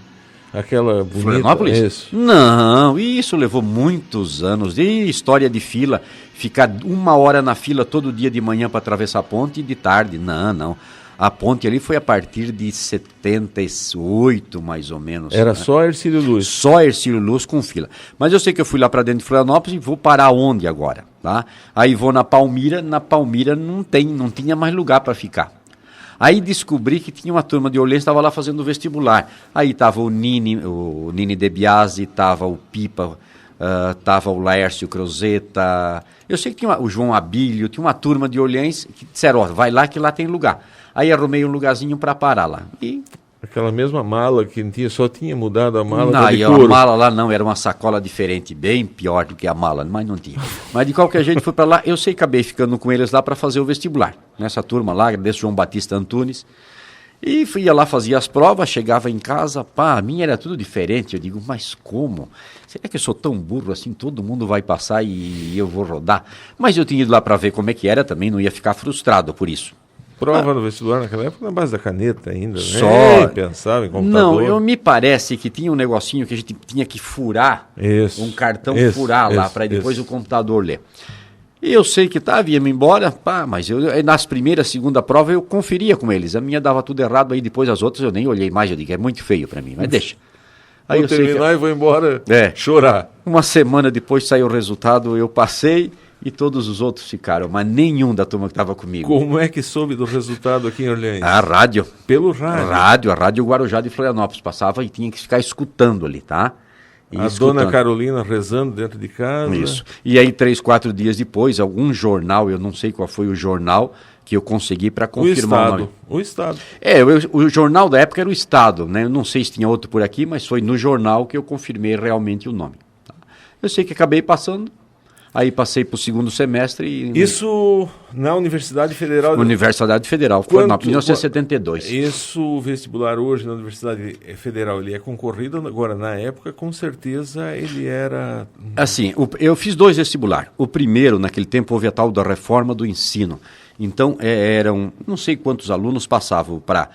Aquela bonita... Florianópolis? Isso. Não, isso levou muitos anos. E história de fila, ficar 1 hora na fila todo dia de manhã para atravessar a ponte e de tarde. Não. A ponte ali foi a partir de 78, mais ou menos. Era só Hercílio Luz? Só Hercílio Luz com fila. Mas eu sei que eu fui lá para dentro de Florianópolis e vou parar onde agora? Tá? Aí vou na Palmira não tinha mais lugar para ficar. Aí descobri que tinha uma turma de Orleans, estava lá fazendo o vestibular. Aí estava o Nini De Biasi, estava o Pipa, estava o Laércio Crozeta. Eu sei que tinha o João Abílio, tinha uma turma de Orleans que disseram, vai lá que lá tem lugar. Aí arrumei um lugarzinho para parar lá. E... Aquela mesma mala que só tinha mudado a mala de couro. Não, a mala lá não, era uma sacola diferente, bem pior do que a mala, mas não tinha. Mas de qualquer jeito fui para lá, eu sei que acabei ficando com eles lá para fazer o vestibular. Nessa turma lá, agradeço João Batista Antunes. E ia lá, fazia as provas, chegava em casa, a minha era tudo diferente. Eu digo, mas como? Será que eu sou tão burro assim, todo mundo vai passar e eu vou rodar? Mas eu tinha ido lá para ver como é que era, também não ia ficar frustrado por isso. Prova no vestibular naquela época na base da caneta ainda, né? Só... pensava em computador. Não, me parece que tinha um negocinho que a gente tinha que furar, um cartão lá, para depois o computador ler. E eu sei que ia-me embora, mas nas primeiras, segunda prova eu conferia com eles. A minha dava tudo errado, aí depois as outras eu nem olhei mais, eu digo, é muito feio para mim, mas deixa. Aí vou terminar e vou embora chorar. Uma semana depois saiu o resultado, eu passei E todos os outros ficaram, mas nenhum da turma que estava comigo. Como é que soube do resultado aqui em Orleans? A rádio. Pelo rádio? A Rádio Guarujá de Florianópolis. Passava e tinha que ficar escutando ali, tá? Dona Carolina rezando dentro de casa. Isso. E aí, 3, 4 dias depois, algum jornal, eu não sei qual foi o jornal que eu consegui para confirmar o nome. O Estado. O jornal da época era o Estado, né? Eu não sei se tinha outro por aqui, mas foi no jornal que eu confirmei realmente o nome. Tá? Eu sei que acabei passando. Aí passei para o segundo semestre. Isso na Universidade Federal? Universidade Federal, foi em 1972. Isso, o vestibular hoje na Universidade Federal, ele é concorrido agora, na época, com certeza ele era... Assim, eu fiz 2 vestibulares. O primeiro, naquele tempo, houve a tal da reforma do ensino. Então, eram, não sei quantos alunos passavam para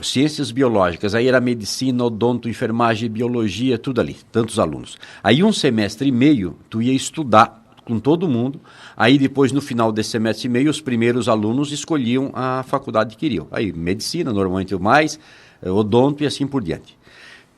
ciências biológicas, aí era medicina, odonto, enfermagem, biologia, tudo ali, tantos alunos. Aí 1 semestre e meio, tu ia estudar com todo mundo, aí depois no final desse semestre e meio os primeiros alunos escolhiam a faculdade que queriam, aí medicina normalmente o mais, odonto e assim por diante.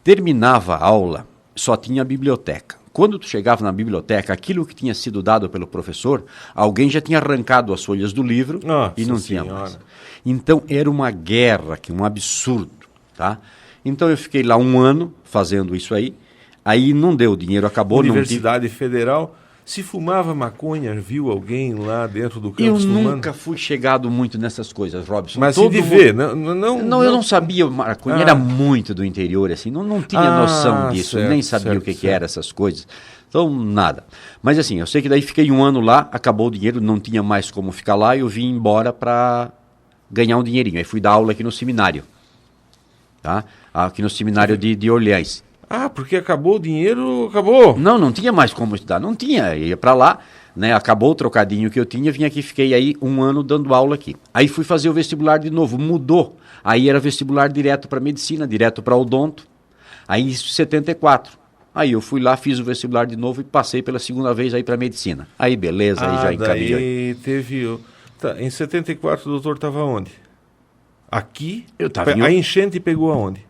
Terminava a aula, só tinha a biblioteca. Quando tu chegava na biblioteca, aquilo que tinha sido dado pelo professor, alguém já tinha arrancado as folhas do livro e não tinha mais. Então era uma guerra, um absurdo, tá? Então eu fiquei lá 1 ano fazendo isso aí não deu, o dinheiro acabou. Universidade Federal. Se fumava maconha, viu alguém lá dentro do campus fumando? Eu nunca fui chegado muito nessas coisas, Robson. Mas se de ver, não, eu não sabia, maconha era muito do interior, assim, não tinha noção disso, certo, nem sabia o que era essas coisas. Então, nada. Mas assim, eu sei que daí fiquei 1 ano lá, acabou o dinheiro, não tinha mais como ficar lá, e eu vim embora para ganhar um dinheirinho. Aí fui dar aula aqui no seminário, tá? Aqui no seminário de Orleans. Porque acabou o dinheiro, acabou. Não tinha mais como estudar, não tinha, ia para lá, né? Acabou o trocadinho que eu tinha, vim aqui, fiquei aí 1 ano dando aula aqui. Aí fui fazer o vestibular de novo, mudou. Aí era vestibular direto para medicina, direto para odonto. Aí isso 74. Aí eu fui lá, fiz o vestibular de novo e passei pela segunda vez aí para medicina. Aí beleza, aí já encaminhei. Aí teve... em 74 o doutor estava onde? Aqui? Eu estava A enchente pegou aonde?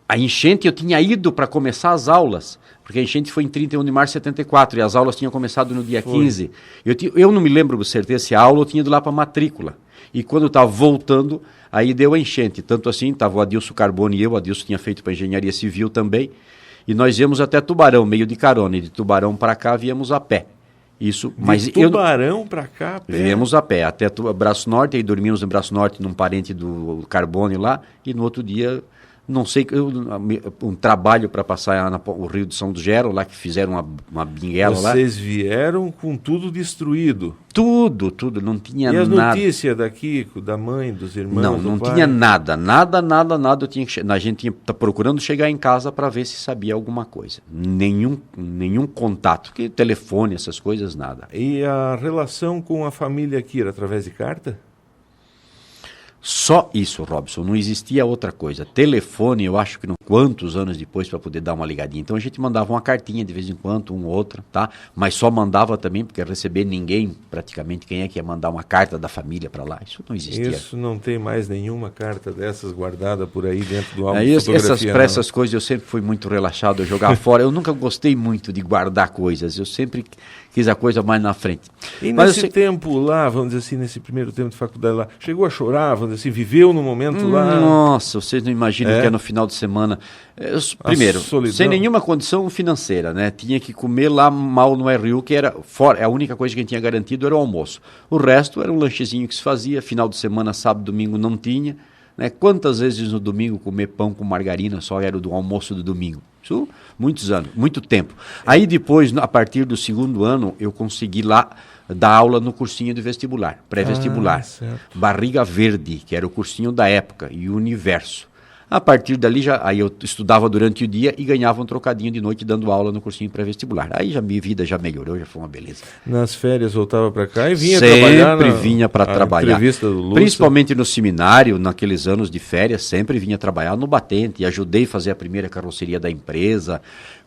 A enchente eu tinha ido para começar as aulas, porque a enchente foi em 31 de março de 74 e as aulas tinham começado no dia 15. Eu não me lembro com certeza se a aula eu tinha ido lá para a matrícula. E quando eu estava voltando, aí deu a enchente. Tanto assim, estava o Adilson Carbone e eu, o Adilson tinha feito para engenharia civil também, e nós íamos até Tubarão, meio de carona, e de Tubarão para cá viemos a pé. Isso, mas Tubarão para cá, pé? Viemos a pé, até Braço Norte, aí dormimos no Braço Norte num parente do Carbone lá, e no outro dia... Não sei, um trabalho para passar o Rio de São Gero, lá que fizeram uma binguela lá. Vocês vieram com tudo destruído? Tudo, não tinha nada. E as notícias daqui, da mãe, dos irmãos, não pai? Tinha nada. A gente tinha procurando chegar em casa para ver se sabia alguma coisa. Nenhum contato, que telefone, essas coisas, nada. E a relação com a família aqui era através de carta? Só isso, Robson, não existia outra coisa. Telefone, eu acho que quantos anos depois para poder dar uma ligadinha. Então a gente mandava uma cartinha de vez em quando, uma ou outra, tá? Mas só mandava também, porque receber ninguém, praticamente, quem é que ia mandar uma carta da família para lá? Isso não existia. Isso não tem mais nenhuma carta dessas guardada por aí dentro do álbum de fotografia. Essas coisas eu sempre fui muito relaxado a jogar fora. Eu nunca gostei muito de guardar coisas. Eu sempre quis a coisa mais na frente. E nesse tempo lá, vamos dizer assim, nesse primeiro tempo de faculdade lá, chegou a chorar, vamos dizer assim, viveu no momento lá? Nossa, vocês não imaginam que é no final de semana. Primeiro, sem nenhuma condição financeira, né? Tinha que comer lá mal no RU, que era fora, a única coisa que a gente tinha garantido era o almoço. O resto era um lanchezinho que se fazia, final de semana, sábado, domingo não tinha. Né? Quantas vezes no domingo comer pão com margarina só era do almoço do domingo? Isso, muitos anos, muito tempo. Aí depois, a partir do segundo ano, eu consegui lá dar aula no cursinho de vestibular, pré-vestibular. Barriga Verde, que era o cursinho da época, e Universo. A partir dali, aí eu estudava durante o dia e ganhava um trocadinho de noite dando aula no cursinho pré-vestibular. Aí minha vida já melhorou, já foi uma beleza. Nas férias voltava para cá e vinha trabalhar? Sempre vinha para trabalhar. Entrevista do Lúcio. Principalmente no seminário, naqueles anos de férias, sempre vinha trabalhar no batente. E ajudei a fazer a primeira carroceria da empresa.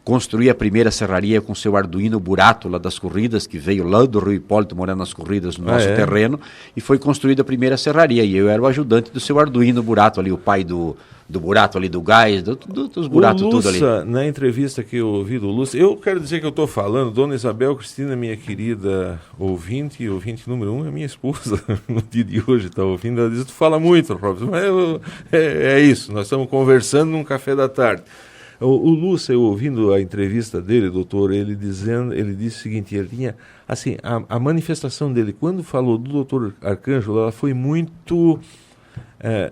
construir a primeira serraria com seu Arduino Burato lá das corridas, que veio lá do Rio Hipólito morando nas corridas no nosso terreno, e foi construída a primeira serraria, e eu era o ajudante do seu Arduino Burato ali, o pai do Burato ali, do gás, dos buratos tudo ali. Na entrevista que eu ouvi do Lúcia, eu quero dizer que eu estou falando, Dona Isabel Cristina, minha querida ouvinte número 1, é minha esposa, no dia de hoje está ouvindo, ela diz, tu fala muito, Robson, mas é isso, nós estamos conversando num café da tarde. O Lúcia, eu ouvindo a entrevista dele, doutor, ele disse o seguinte, ele tinha, assim, a manifestação dele, quando falou do doutor Arcângelo, ela foi muito...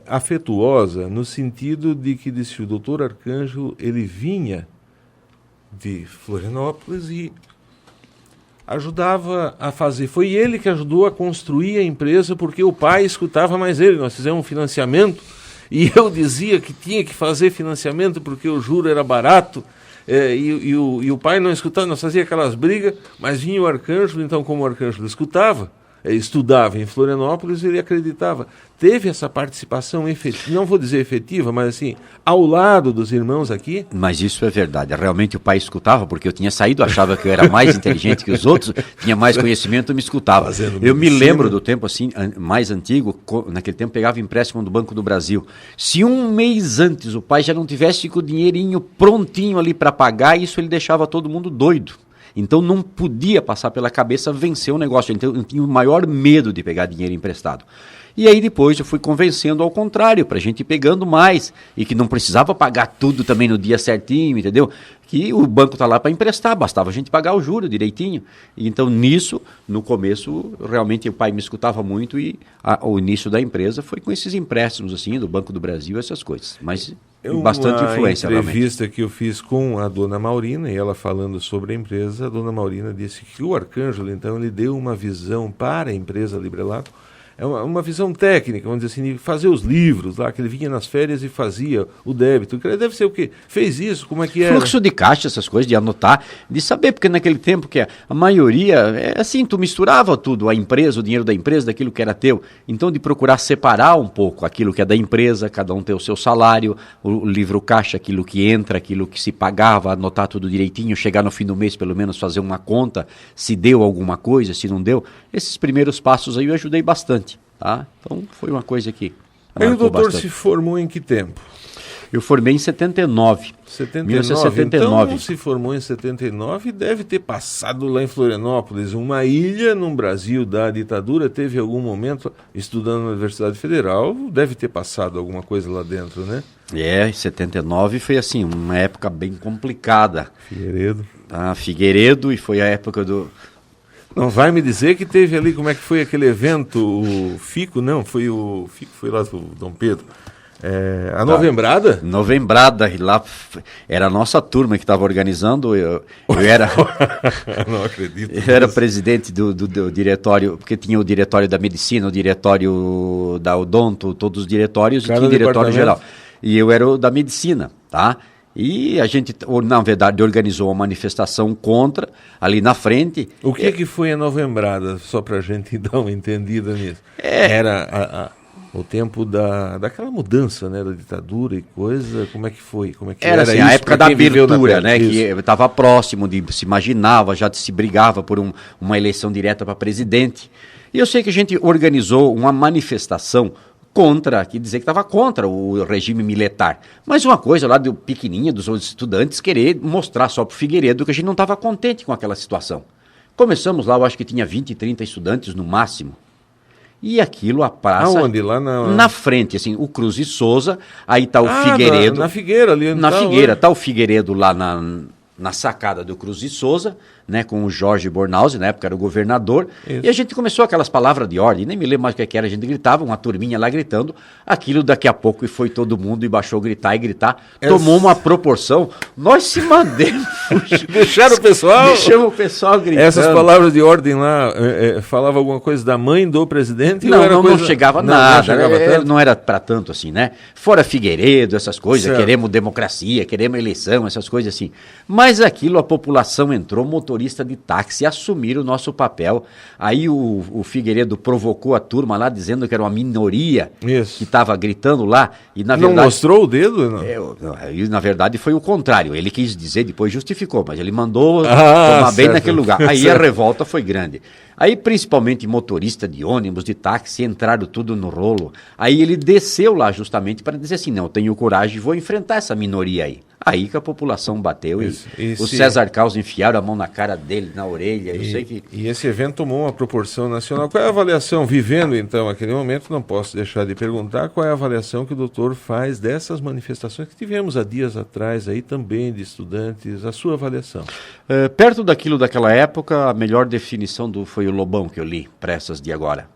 afetuosa, no sentido de que disse o doutor Arcângelo, ele vinha de Florianópolis e ajudava a fazer. Foi ele que ajudou a construir a empresa, porque o pai escutava mais ele. Nós fizemos um financiamento e eu dizia que tinha que fazer financiamento porque o juro era barato. E o pai não escutava, nós fazíamos aquelas brigas, mas vinha o Arcângelo, então como o Arcângelo escutava, estudava em Florianópolis, ele acreditava. Teve essa participação efetiva, não vou dizer efetiva, mas assim, ao lado dos irmãos aqui. Mas isso é verdade, realmente o pai escutava, porque eu tinha saído, achava que eu era mais inteligente que os outros, tinha mais conhecimento, me escutava. Eu me lembro do tempo assim, mais antigo, naquele tempo pegava empréstimo do Banco do Brasil. Se um mês antes o pai já não tivesse com o dinheirinho prontinho ali para pagar, isso ele deixava todo mundo doido. Então não podia passar pela cabeça vencer o negócio, então eu tinha o maior medo de pegar dinheiro emprestado. E aí depois eu fui convencendo ao contrário, para a gente ir pegando mais, e que não precisava pagar tudo também no dia certinho, entendeu? Que o banco está lá para emprestar, bastava a gente pagar o juro direitinho. E então nisso, no começo, realmente o pai me escutava muito e o início da empresa foi com esses empréstimos assim, do Banco do Brasil, essas coisas. Mas bastante influência, realmente. Uma entrevista que eu fiz com a dona Maurina, e ela falando sobre a empresa, a dona Maurina disse que o Arcângelo, então, ele deu uma visão para a empresa Librelato, uma visão técnica, vamos dizer assim, de fazer os livros lá, que ele vinha nas férias e fazia o débito. Deve ser o quê? Fez isso? Como é que era? Fluxo de caixa, essas coisas, de anotar, de saber, porque naquele tempo que a maioria, é assim, tu misturava tudo, a empresa, o dinheiro da empresa, daquilo que era teu. Então, de procurar separar um pouco aquilo que é da empresa, cada um ter o seu salário, o livro caixa, aquilo que entra, aquilo que se pagava, anotar tudo direitinho, chegar no fim do mês, pelo menos fazer uma conta, se deu alguma coisa, se não deu. Esses primeiros passos aí eu ajudei bastante. Tá? Então foi uma coisa que aí o doutor bastante. Se formou em que tempo? Eu formei em 79. 1979. Então se formou em 79 e deve ter passado lá em Florianópolis, uma ilha no Brasil da ditadura, teve algum momento, estudando na Universidade Federal, deve ter passado alguma coisa lá dentro, né? 79 foi assim, uma época bem complicada. Figueiredo. Figueiredo, e foi a época do... Não vai me dizer que teve ali, como é que foi aquele evento, o FICO, não, foi o FICO, foi lá do Dom Pedro. A Novembrada? Novembrada, e lá era a nossa turma que estava organizando, eu era... Não acredito. Eu era presidente do diretório, porque tinha o diretório da medicina, o diretório da odonto, todos os diretórios, e tinha o diretório geral. E eu era o da medicina, tá? E a gente, na verdade, organizou uma manifestação contra, ali na frente. O que foi a Novembrada, só para a gente dar uma entendida nisso? Era o tempo daquela mudança, né, da ditadura e coisa, como é que foi? Como é que era assim, a época da abertura, né, que estava próximo, se imaginava, já se brigava por uma eleição direta para presidente. E eu sei que a gente organizou uma manifestação contra, que dizer que estava contra o regime militar. Mas uma coisa lá do pequenininha, dos estudantes, querer mostrar só para o Figueiredo que a gente não estava contente com aquela situação. Começamos lá, eu acho que tinha 20, 30 estudantes no máximo. E aquilo, a praça... Aonde? Lá na frente, assim, o Cruz e Souza, aí está o Figueiredo... Na Figueira ali. Na Figueira, está o Figueiredo lá na sacada do Cruz e Souza, né, com o Jorge Bornhausen, na época era o governador, e a gente começou aquelas palavras de ordem, nem me lembro mais o que era, a gente gritava, uma turminha lá gritando, aquilo daqui a pouco e foi todo mundo e baixou gritar, tomou uma proporção, nós se mandemos. Deixaram o pessoal? Deixamos o pessoal gritando. Essas palavras de ordem lá, falava alguma coisa da mãe do presidente? Não chegava nada, não era para tanto assim, né? Fora Figueiredo, essas coisas, certo. Queremos democracia, queremos eleição, essas coisas assim. Mas Mas aquilo, a população entrou, motorista de táxi, assumiram o nosso papel. Aí o Figueiredo provocou a turma lá, dizendo que era uma minoria que estava gritando lá. E, na verdade, não mostrou o dedo? Não. Na verdade, foi o contrário. Ele quis dizer, depois justificou, mas ele mandou tomar bem naquele lugar. Aí a revolta foi grande. Aí, principalmente motorista de ônibus, de táxi, entraram tudo no rolo. Aí ele desceu lá justamente para dizer assim, não, eu tenho coragem e vou enfrentar essa minoria aí. Aí que a população bateu e o César Caos enfiaram a mão na cara dele, na orelha, eu sei que... E esse evento tomou uma proporção nacional. Qual é a avaliação, vivendo então aquele momento, não posso deixar de perguntar, qual é a avaliação que o doutor faz dessas manifestações que tivemos há dias atrás aí também de estudantes, a sua avaliação? Perto daquela época, a melhor definição foi o Lobão que eu li, para essas de agora.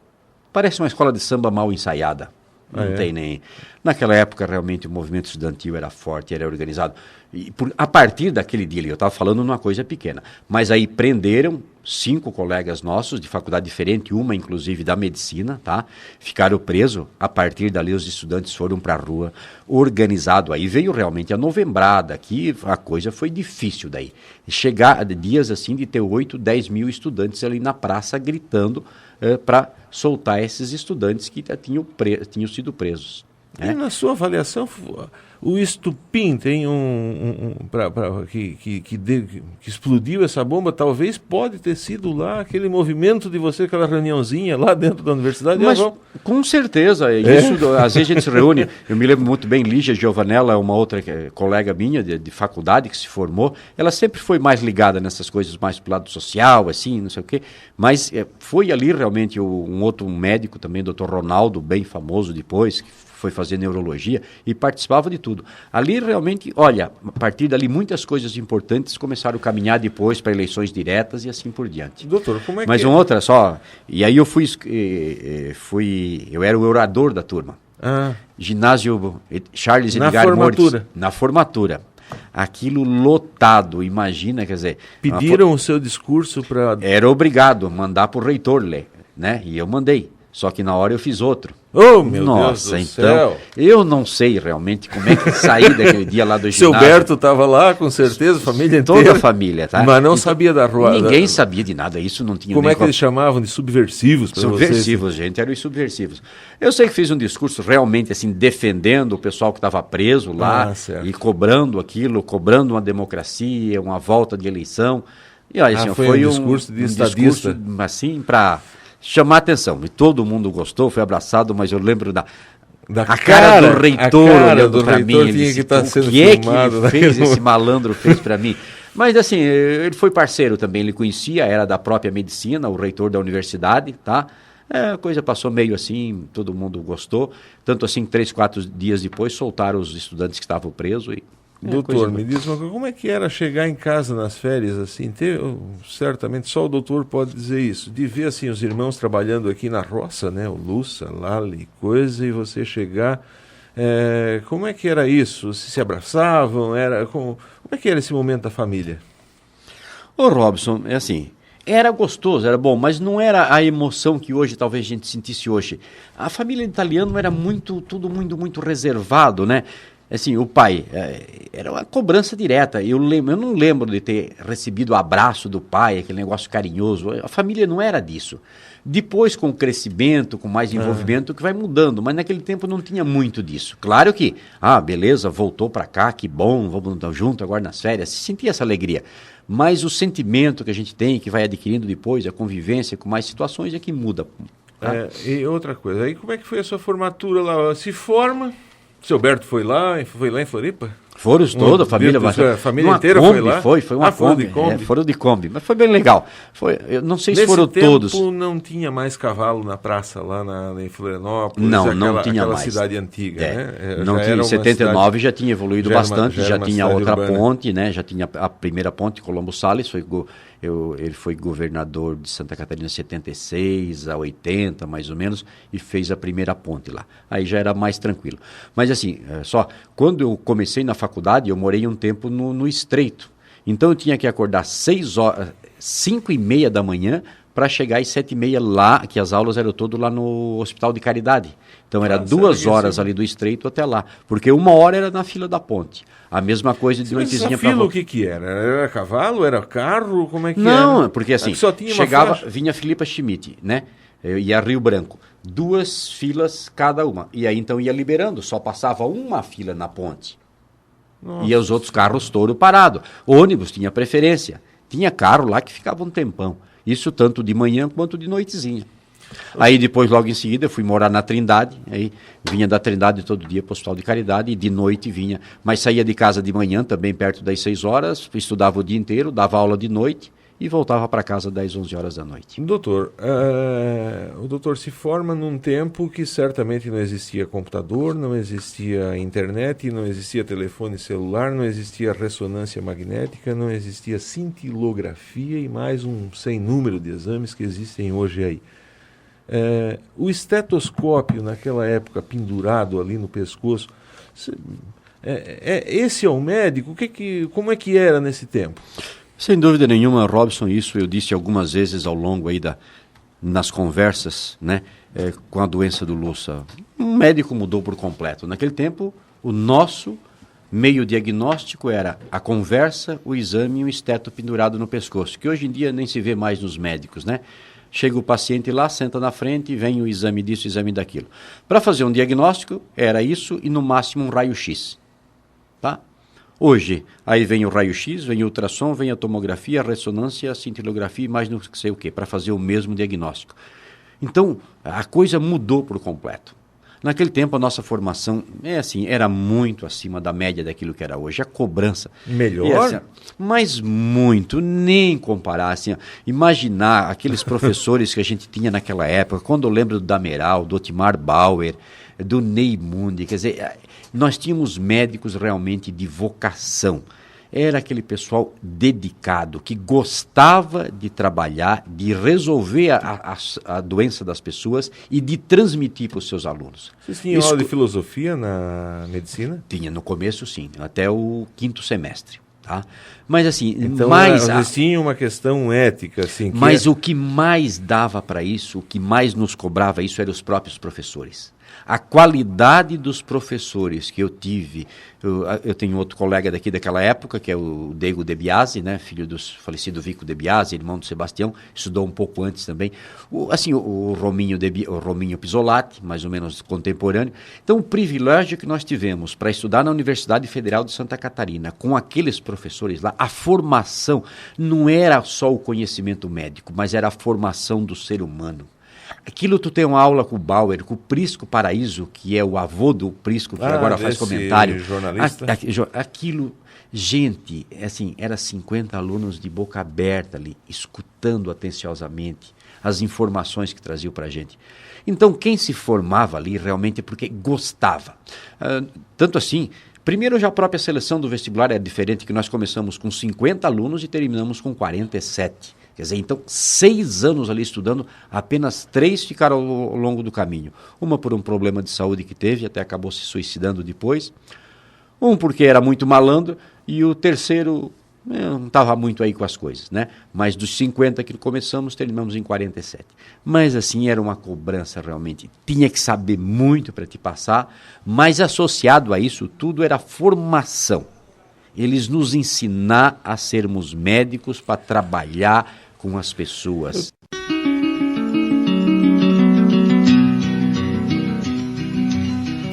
Parece uma escola de samba mal ensaiada. Não tem nem... Naquela época, realmente, o movimento estudantil era forte, era organizado. E a partir daquele dia ali, eu estava falando numa coisa pequena, mas aí prenderam 5 colegas nossos de faculdade diferente, uma inclusive da medicina, tá? Ficaram presos. A partir dali, os estudantes foram para a rua, organizado. Aí veio realmente a novembrada, que a coisa foi difícil daí. Chegar dias assim de ter 8, 10 mil estudantes ali na praça gritando para soltar esses estudantes que tinham sido presos. E na sua avaliação, o estupim tem que explodiu essa bomba, talvez pode ter sido lá aquele movimento de você, aquela reuniãozinha lá dentro da universidade. Mas, com certeza, isso, às vezes a gente se reúne, eu me lembro muito bem, Lígia Giovanella, uma outra colega minha de faculdade que se formou, ela sempre foi mais ligada nessas coisas mais pro lado social, assim, não sei o quê, mas foi ali realmente um outro médico também, Dr. Ronaldo, bem famoso depois, que foi fazer neurologia e participava de tudo. Ali realmente, olha, a partir dali muitas coisas importantes começaram a caminhar depois para eleições diretas e assim por diante. Doutor, como é que... Mas uma outra só, e aí eu eu era o orador da turma. Ginásio Charles Edgar Moritz. Na formatura. Aquilo lotado, imagina, quer dizer... Pediram o seu discurso para... Era obrigado a mandar para o reitor ler, né? E eu mandei. Só que na hora eu fiz outro. Oh, meu Nossa, Deus do então, céu. Eu não sei realmente como é que saí daquele dia lá do ginásio. Seu Berto estava lá, com certeza, família inteira. Toda a família, tá? Mas não sabia da rua. Ninguém sabia de nada, isso não tinha. Como é que eles chamavam de subversivos para vocês? Subversivos, gente, eram os subversivos. Eu sei que fiz um discurso realmente assim, defendendo o pessoal que estava preso lá e cobrando aquilo, cobrando uma democracia, uma volta de eleição. E aí, assim, foi um discurso de estadista. Discurso, assim, para chamar a atenção. E todo mundo gostou, foi abraçado, mas eu lembro da cara do reitor olhando para mim. Ele disse, o que é que ele fez, esse malandro fez para mim? Mas assim, ele foi parceiro também, ele conhecia, era da própria medicina, o reitor da universidade, tá? A coisa passou meio assim, todo mundo gostou. Tanto assim, 3, 4 dias depois, soltaram os estudantes que estavam presos e... Doutor, me diz uma coisa, como é que era chegar em casa nas férias, assim, certamente só o doutor pode dizer isso, de ver, assim, os irmãos trabalhando aqui na roça, né, o Lúcia, Lali, coisa, e você chegar, como é que era isso? Se abraçavam, como é que era esse momento da família? Ô Robson, é assim, era gostoso, era bom, mas não era a emoção que hoje talvez a gente sentisse hoje. A família italiana era tudo muito reservado, né? Assim, o pai, era uma cobrança direta. Eu não lembro de ter recebido o abraço do pai, aquele negócio carinhoso. A família não era disso. Depois, com o crescimento, com mais envolvimento, que vai mudando. Mas naquele tempo não tinha muito disso. Claro que, beleza, voltou para cá, que bom, vamos estar junto agora nas férias. Se sentia essa alegria. Mas o sentimento que a gente tem, que vai adquirindo depois, a convivência com mais situações, é que muda. Tá? E outra coisa, aí como é que foi a sua formatura lá? Se forma... Seu Berto foi lá em Floripa? Foram todos, a família inteira Kombi, foi lá? Foi uma Kombi. Foram de Kombi, mas foi bem legal. Eu não sei se foram todos. Nesse tempo não tinha mais cavalo na praça lá em Florianópolis? Não tinha aquela mais. cidade antiga, né? Não tinha, em 79 já tinha evoluído bastante, já tinha outra ponte, né? Já tinha a primeira ponte, Colombo Salles, ele foi governador de Santa Catarina de 76 a 80, mais ou menos, e fez a primeira ponte lá. Aí já era mais tranquilo. Mas assim, quando eu comecei na faculdade, eu morei um tempo no Estreito. Então eu tinha que acordar 5:30 da manhã para chegar às 7h30 lá, que as aulas eram todas lá no Hospital de Caridade. Então era 2 horas ali do Estreito até lá, porque 1 hora era na fila da ponte. A mesma coisa de noitezinha para fila, o que era? Era cavalo? Era carro? Como é que era? Não, porque assim, só tinha chegava, vinha Filipa Schmidt, né? Ia Rio Branco. 2 filas cada uma. E aí então ia liberando, só passava uma fila na ponte. Nossa. E os outros carros todos parados. Ônibus tinha preferência. Tinha carro lá que ficava um tempão. Isso tanto de manhã quanto de noitezinha. Aí depois, logo em seguida, eu fui morar na Trindade, aí vinha da Trindade todo dia para o Hospital de Caridade, e de noite vinha, mas saía de casa de manhã, também perto das 6 horas, estudava o dia inteiro, dava aula de noite e voltava para casa 10, 11 horas da noite. Doutor, o doutor se forma num tempo que certamente não existia computador, não existia internet, não existia telefone celular, não existia ressonância magnética, não existia cintilografia e mais um sem número de exames que existem hoje aí. O estetoscópio naquela época pendurado ali no pescoço, esse é o médico? Como é que era nesse tempo? Sem dúvida nenhuma, Robson, isso eu disse algumas vezes ao longo aí nas conversas, né, com a doença do Lúcia. O médico mudou por completo. Naquele tempo, o nosso meio diagnóstico era a conversa, o exame e o esteto pendurado no pescoço, que hoje em dia nem se vê mais nos médicos, né? Chega o paciente lá, senta na frente e vem o exame disso, o exame daquilo. Para fazer um diagnóstico, era isso e no máximo um raio-x. Tá? Hoje, aí vem o raio-x, vem o ultrassom, vem a tomografia, a ressonância, a cintilografia e mais não sei o quê, para fazer o mesmo diagnóstico. Então, a coisa mudou por completo. Naquele tempo, a nossa formação era muito acima da média daquilo que era hoje. A cobrança... Melhor? Mas muito, nem comparar. Assim, imaginar aqueles professores que a gente tinha naquela época, quando eu lembro do Dameral, do Otimar Bauer, do Ney Mundi, quer dizer, nós tínhamos médicos realmente de vocação. Era aquele pessoal dedicado, que gostava de trabalhar, de resolver a doença das pessoas e de transmitir para os seus alunos. Vocês tinham aula de filosofia na medicina? Tinha, no começo sim, até o 5º semestre. Tá? Mas assim, então, vocês tinham uma questão ética. Assim, mas o que mais dava para isso, o que mais nos cobrava isso, eram os próprios professores. A qualidade dos professores que eu tive, eu tenho outro colega daqui daquela época, que é o Diego De Biasi, né, filho do falecido Vico De Biasi, irmão do Sebastião, estudou um pouco antes também. O Rominho Pisolati, mais ou menos contemporâneo. Então, o privilégio que nós tivemos para estudar na Universidade Federal de Santa Catarina, com aqueles professores lá, a formação não era só o conhecimento médico, mas era a formação do ser humano. Aquilo tu tem uma aula com o Bauer, com o Prisco Paraíso, que é o avô do Prisco, que agora faz comentário. Jornalista. Aquilo, gente, assim, era 50 alunos de boca aberta ali, escutando atenciosamente as informações que traziam para a gente. Então, quem se formava ali realmente é porque gostava. Tanto assim, primeiro já a própria seleção do vestibular é diferente, que nós começamos com 50 alunos e terminamos com 47. Quer dizer, então, 6 anos ali estudando, apenas 3 ficaram ao longo do caminho. Uma por um problema de saúde que teve, até acabou se suicidando depois. Um porque era muito malandro e o terceiro não estava muito aí com as coisas, né? Mas dos 50 que começamos, terminamos em 47. Mas assim, era uma cobrança realmente. Tinha que saber muito para te passar, mas associado a isso tudo era formação. Eles nos ensinar a sermos médicos para trabalhar com as pessoas.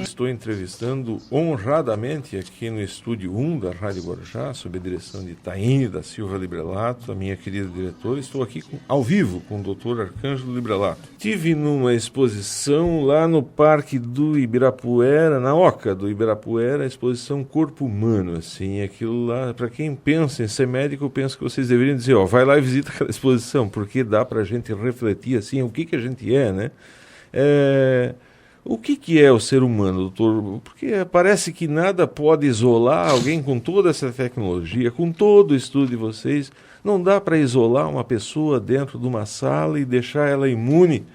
Estou entrevistando honradamente aqui no estúdio 1 da Rádio Guarujá, sob a direção de Taine da Silva Librelato, a minha querida diretora. Estou aqui ao vivo com o Dr. Arcângelo Librelato. Estive numa exposição lá no Parque do Ibirapuera, na Oca do Ibirapuera, a exposição Corpo Humano, assim, aquilo lá, para quem pensa em ser médico, eu penso que vocês deveriam dizer, vai lá e visita aquela exposição, porque dá para a gente refletir, assim, o que a gente é, né? O que é o ser humano, doutor? Porque parece que nada pode isolar alguém com toda essa tecnologia, com todo o estudo de vocês. Não dá para isolar uma pessoa dentro de uma sala e deixar ela imune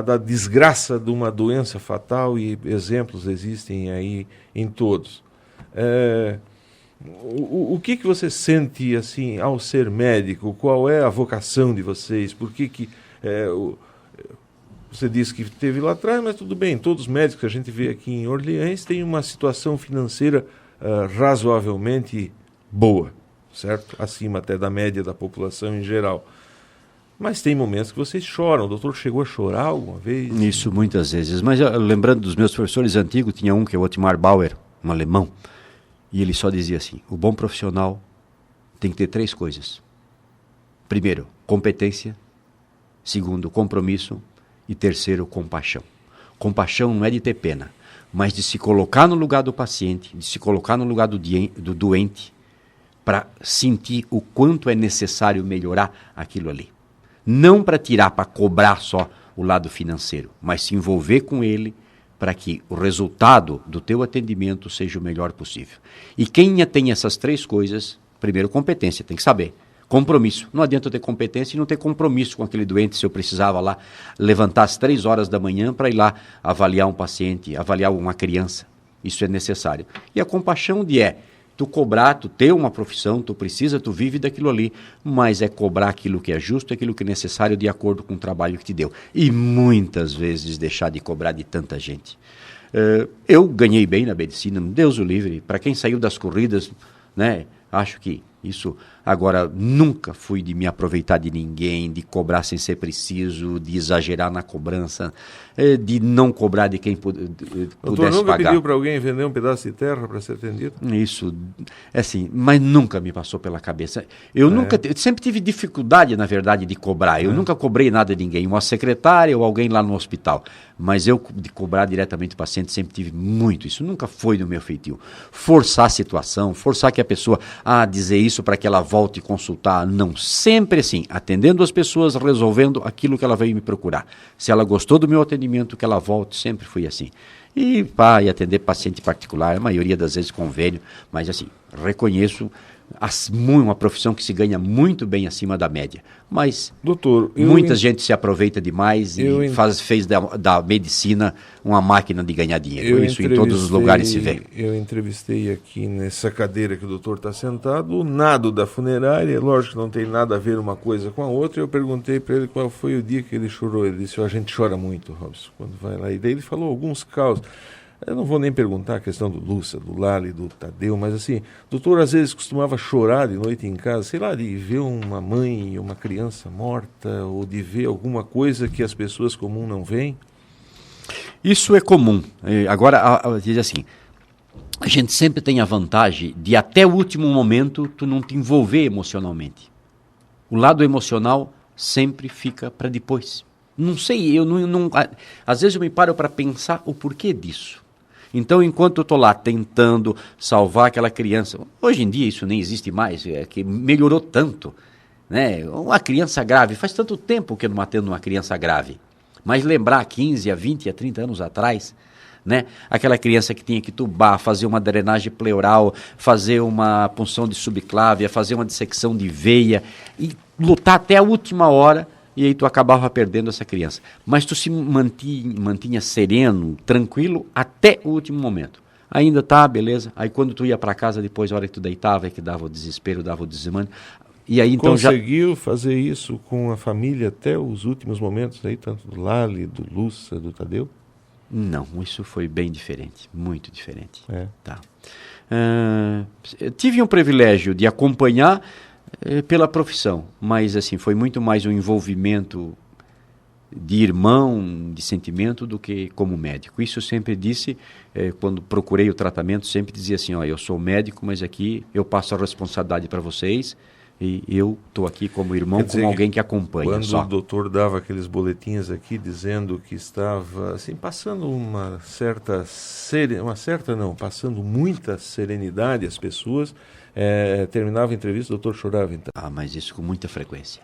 da desgraça de uma doença fatal, e exemplos existem aí em todos. O que você sente assim ao ser médico? Qual é a vocação de vocês? Por que você disse que teve lá atrás, mas tudo bem, todos os médicos que a gente vê aqui em Orleans têm uma situação financeira razoavelmente boa, certo? Acima até da média da população em geral. Mas tem momentos que vocês choram. O doutor chegou a chorar alguma vez? Isso, muitas vezes. Mas lembrando dos meus professores antigos, tinha um que é o Otmar Bauer, um alemão, e ele só dizia assim: o bom profissional tem que ter 3 coisas. Primeiro, competência. Segundo, compromisso. E terceiro, compaixão. Compaixão não é de ter pena, mas de se colocar no lugar do paciente, de se colocar no lugar do doente, para sentir o quanto é necessário melhorar aquilo ali. Não para tirar, para cobrar só o lado financeiro, mas se envolver com ele para que o resultado do teu atendimento seja o melhor possível. E quem tem essas 3 coisas, primeiro, competência, tem que saber. Compromisso. Não adianta eu ter competência e não ter compromisso com aquele doente se eu precisava lá levantar às 3 horas da manhã para ir lá avaliar um paciente, avaliar uma criança. Isso é necessário. E a compaixão tu cobrar, tu ter uma profissão, tu precisa, tu vive daquilo ali, mas é cobrar aquilo que é justo, aquilo que é necessário de acordo com o trabalho que te deu. E muitas vezes deixar de cobrar de tanta gente. Eu ganhei bem na medicina, Deus o livre, para quem saiu das corridas, né? Acho que isso, agora, nunca fui de me aproveitar de ninguém, de cobrar sem ser preciso, de exagerar na cobrança, de não cobrar de quem pudesse Doutor, nunca pagar. pediu para alguém vender um pedaço de terra para ser atendido? Isso, assim, mas nunca me passou pela cabeça. Eu sempre tive dificuldade, na verdade, de cobrar. Eu nunca cobrei nada de ninguém, uma secretária ou alguém lá no hospital. Mas eu, de cobrar diretamente do paciente, sempre tive muito. Isso nunca foi no meu feitio. Forçar a situação, forçar que a pessoa, dizer isso para que ela volte a consultar. Não, sempre assim, atendendo as pessoas, resolvendo aquilo que ela veio me procurar. Se ela gostou do meu atendimento, que ela volte, sempre fui assim. E atender paciente particular, a maioria das vezes convênio, mas assim, reconheço uma profissão que se ganha muito bem acima da média. Mas doutor, muita gente se aproveita demais e fez da medicina uma máquina de ganhar dinheiro. Isso em todos os lugares se vê. Eu entrevistei aqui nessa cadeira que o doutor está sentado, o nado da funerária. Lógico que não tem nada a ver uma coisa com a outra. Eu perguntei para ele qual foi o dia que ele chorou. Ele disse: a gente chora muito, Robson, quando vai lá. E daí ele falou alguns causos. Eu não vou nem perguntar a questão do Lúcia, do Lali, do Tadeu, mas assim, o doutor às vezes costumava chorar de noite em casa, sei lá, de ver uma mãe, uma criança morta, ou de ver alguma coisa que as pessoas comuns não veem? Isso é comum. Agora, diz assim, a gente sempre tem a vantagem de até o último momento tu não te envolver emocionalmente. O lado emocional sempre fica para depois. Não sei, às vezes eu me paro para pensar o porquê disso. Então, enquanto eu estou lá tentando salvar aquela criança, hoje em dia isso nem existe mais, que melhorou tanto, né? Uma criança grave, faz tanto tempo que eu não atendo uma criança grave, mas lembrar 15, a 20, a 30 anos atrás, né? Aquela criança que tinha que tubar, fazer uma drenagem pleural, fazer uma punção de subclávia, fazer uma dissecção de veia e lutar até a última hora. E aí tu acabava perdendo essa criança. Mas tu se mantinha sereno, tranquilo, até o último momento. Ainda beleza. Aí quando tu ia para casa, depois, a hora que tu deitava, é que dava o desespero, dava o desmano. E aí então conseguiu fazer isso com a família até os últimos momentos, aí, tanto do Lali, do Lúcia, do Tadeu? Não, isso foi bem diferente, muito diferente. Tá. Tive um privilégio de acompanhar pela profissão, mas assim, foi muito mais um envolvimento de irmão, de sentimento, do que como médico. Isso eu sempre disse, quando procurei o tratamento, sempre dizia assim, eu sou médico, mas aqui eu passo a responsabilidade para vocês e eu estou aqui como irmão, como alguém que acompanha. Quando o doutor dava aqueles boletins aqui dizendo que estava assim, passando passando muita serenidade às pessoas, terminava a entrevista, o doutor chorava então. Mas isso com muita frequência.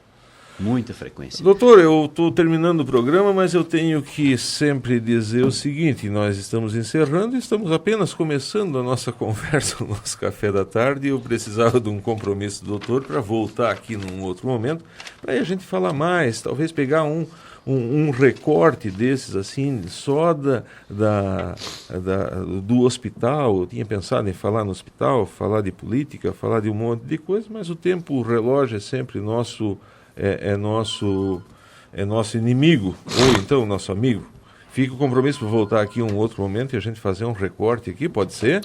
Muita frequência. Doutor, eu estou terminando o programa, mas eu tenho que sempre dizer o seguinte: nós estamos encerrando e estamos apenas começando a nossa conversa, o nosso café da tarde, e eu precisava de um compromisso do doutor para voltar aqui num outro momento, para a gente falar mais, talvez pegar um recorte desses, assim, só do hospital. Eu tinha pensado em falar no hospital, falar de política, falar de um monte de coisa, mas o relógio é sempre nosso inimigo, ou então nosso amigo. Fica o compromisso para voltar aqui um outro momento e a gente fazer um recorte aqui, pode ser?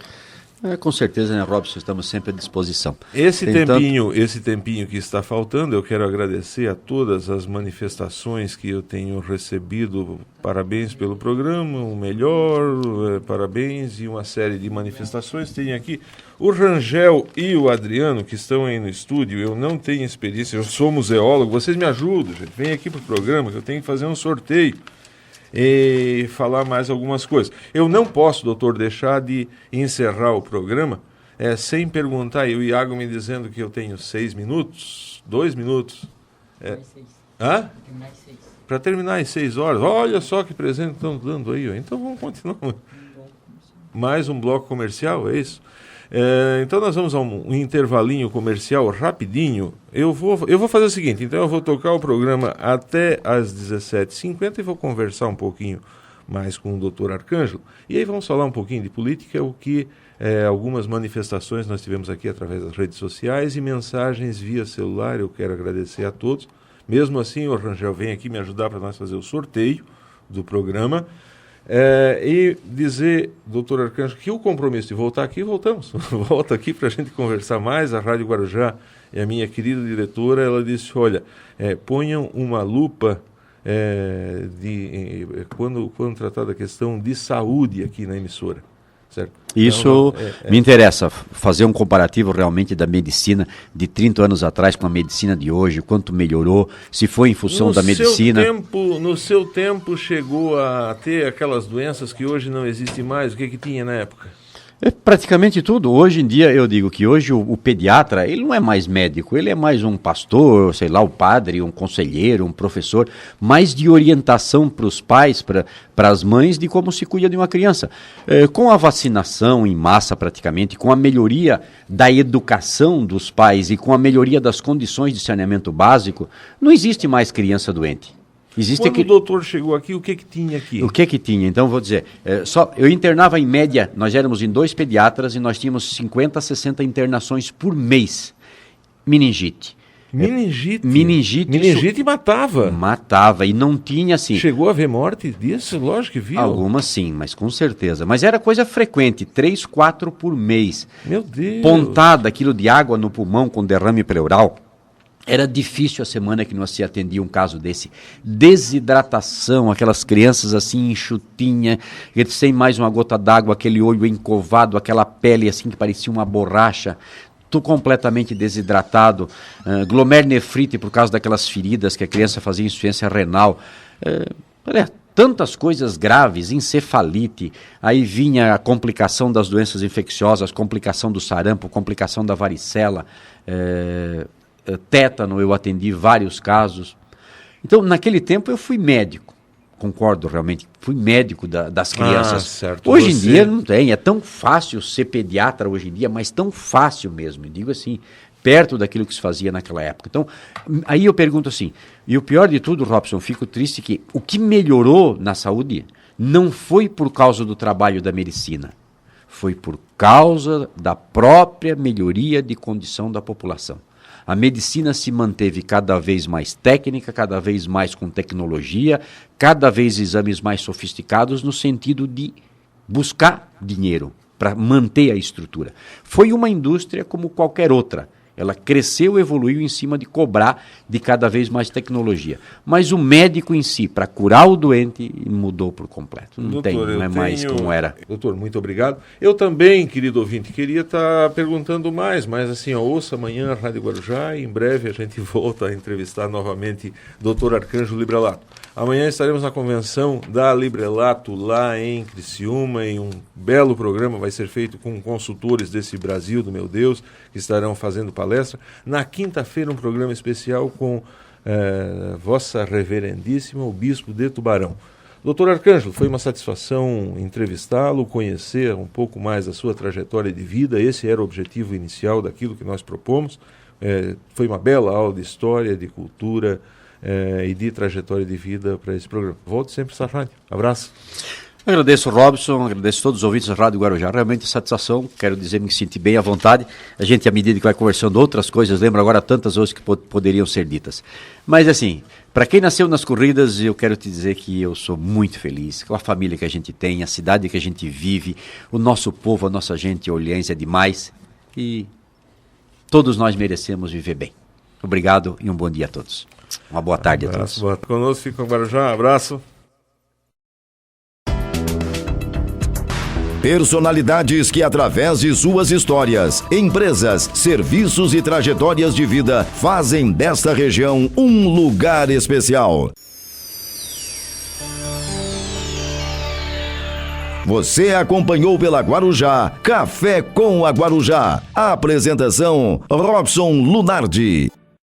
Com certeza, né, Robson? Estamos sempre à disposição. Esse tempinho que está faltando, eu quero agradecer a todas as manifestações que eu tenho recebido. Parabéns pelo programa, o melhor, parabéns, e uma série de manifestações. Tem aqui o Rangel e o Adriano, que estão aí no estúdio. Eu não tenho experiência, eu sou museólogo, vocês me ajudam, gente. Vem aqui para o programa que eu tenho que fazer um sorteio e falar mais algumas coisas. Eu não posso, doutor, deixar de encerrar o programa sem perguntar, e o Iago me dizendo que eu tenho 6 minutos, 2 minutos. Hã? Para terminar em 6 horas. Olha só que presente estão dando aí. Ó. Então vamos continuar. Mais um bloco comercial, é isso? Então nós vamos a um intervalinho comercial rapidinho. Eu vou fazer o seguinte, então eu vou tocar o programa até às 17h50 e vou conversar um pouquinho mais com o doutor Arcângelo. E aí vamos falar um pouquinho de política, o que algumas manifestações nós tivemos aqui através das redes sociais e mensagens via celular. Eu quero agradecer a todos. Mesmo assim, o Rangel vem aqui me ajudar para nós fazer o sorteio do programa. E dizer, doutor Arcângelo, que o compromisso de voltar aqui, voltamos. Volta aqui para a gente conversar mais. A Rádio Guarujá e a minha querida diretora, ela disse, olha, ponham uma lupa quando tratar da questão de saúde aqui na emissora. Certo? Isso me interessa, fazer um comparativo realmente da medicina de 30 anos atrás com a medicina de hoje, quanto melhorou, se foi em função da medicina. No seu tempo chegou a ter aquelas doenças que hoje não existem mais, o que tinha na época? Praticamente tudo. Hoje em dia, eu digo que hoje o pediatra, ele não é mais médico, ele é mais um pastor, sei lá, um padre, um conselheiro, um professor, mais de orientação para os pais, para as mães, de como se cuida de uma criança. Com a vacinação em massa praticamente, com a melhoria da educação dos pais e com a melhoria das condições de saneamento básico, não existe mais criança doente. Quando o doutor chegou aqui, o que tinha aqui? O que tinha? Então, vou dizer, eu internava em média, nós éramos em 2 pediatras e nós tínhamos 50 a 60 internações por mês. Meningite. Meningite matava. Matava, e não tinha assim... Chegou a haver morte disso? Lógico que viu. Algumas sim, mas com certeza. Mas era coisa frequente, 3, 4 por mês. Meu Deus! Pontada, aquilo de água no pulmão com derrame pleural. Era difícil a semana que nós se atendia um caso desse. Desidratação, aquelas crianças assim enxutinha, sem mais uma gota d'água, aquele olho encovado, aquela pele assim que parecia uma borracha, tudo completamente desidratado, glomerulonefrite por causa daquelas feridas que a criança fazia insuficiência renal. Tantas coisas graves, encefalite, aí vinha a complicação das doenças infecciosas, complicação do sarampo, complicação da varicela, tétano, eu atendi vários casos. Então, naquele tempo eu fui médico, concordo realmente, fui médico das crianças. Certo. Hoje em dia não tem, é tão fácil ser pediatra hoje em dia, mas tão fácil mesmo, digo assim, perto daquilo que se fazia naquela época. Então, aí eu pergunto assim, e o pior de tudo, Robson, fico triste que o que melhorou na saúde não foi por causa do trabalho da medicina, foi por causa da própria melhoria de condição da população. A medicina se manteve cada vez mais técnica, cada vez mais com tecnologia, cada vez exames mais sofisticados no sentido de buscar dinheiro para manter a estrutura. Foi uma indústria como qualquer outra. Ela cresceu, evoluiu em cima de cobrar de cada vez mais tecnologia. Mas o médico em si, para curar o doente, mudou por completo. Não é mais como era. Doutor, muito obrigado. Eu também, querido ouvinte, queria estar perguntando mais, mas assim, ouça amanhã a Rádio Guarujá e em breve a gente volta a entrevistar novamente doutor Arcângelo Librelato. Amanhã estaremos na convenção da Librelato lá em Criciúma, em um belo programa, vai ser feito com consultores desse Brasil, do meu Deus, que estarão fazendo palestra. Na quinta-feira, um programa especial com Vossa Reverendíssima, o Bispo de Tubarão. Doutor Arcângelo, foi uma satisfação entrevistá-lo, conhecer um pouco mais a sua trajetória de vida. Esse era o objetivo inicial daquilo que nós propomos. Foi uma bela aula de história, de cultura e de trajetória de vida para esse programa. Volte sempre a essa rádio. Abraço. Agradeço, Robson, agradeço a todos os ouvintes da Rádio Guarujá. Realmente satisfação, quero dizer, me senti bem à vontade. A gente, à medida que vai conversando outras coisas, lembra agora tantas outras que poderiam ser ditas. Mas assim, para quem nasceu nas corridas, eu quero te dizer que eu sou muito feliz com a família que a gente tem, a cidade que a gente vive, o nosso povo, a nossa gente olhense é demais e todos nós merecemos viver bem. Obrigado e um bom dia a todos. Uma boa tarde a todos. Boa tarde. Conosco fica o Guarujá. Abraço. Personalidades que, através de suas histórias, empresas, serviços e trajetórias de vida, fazem desta região um lugar especial. Você acompanhou pela Guarujá Café com a Guarujá. A apresentação: Robson Lunardi.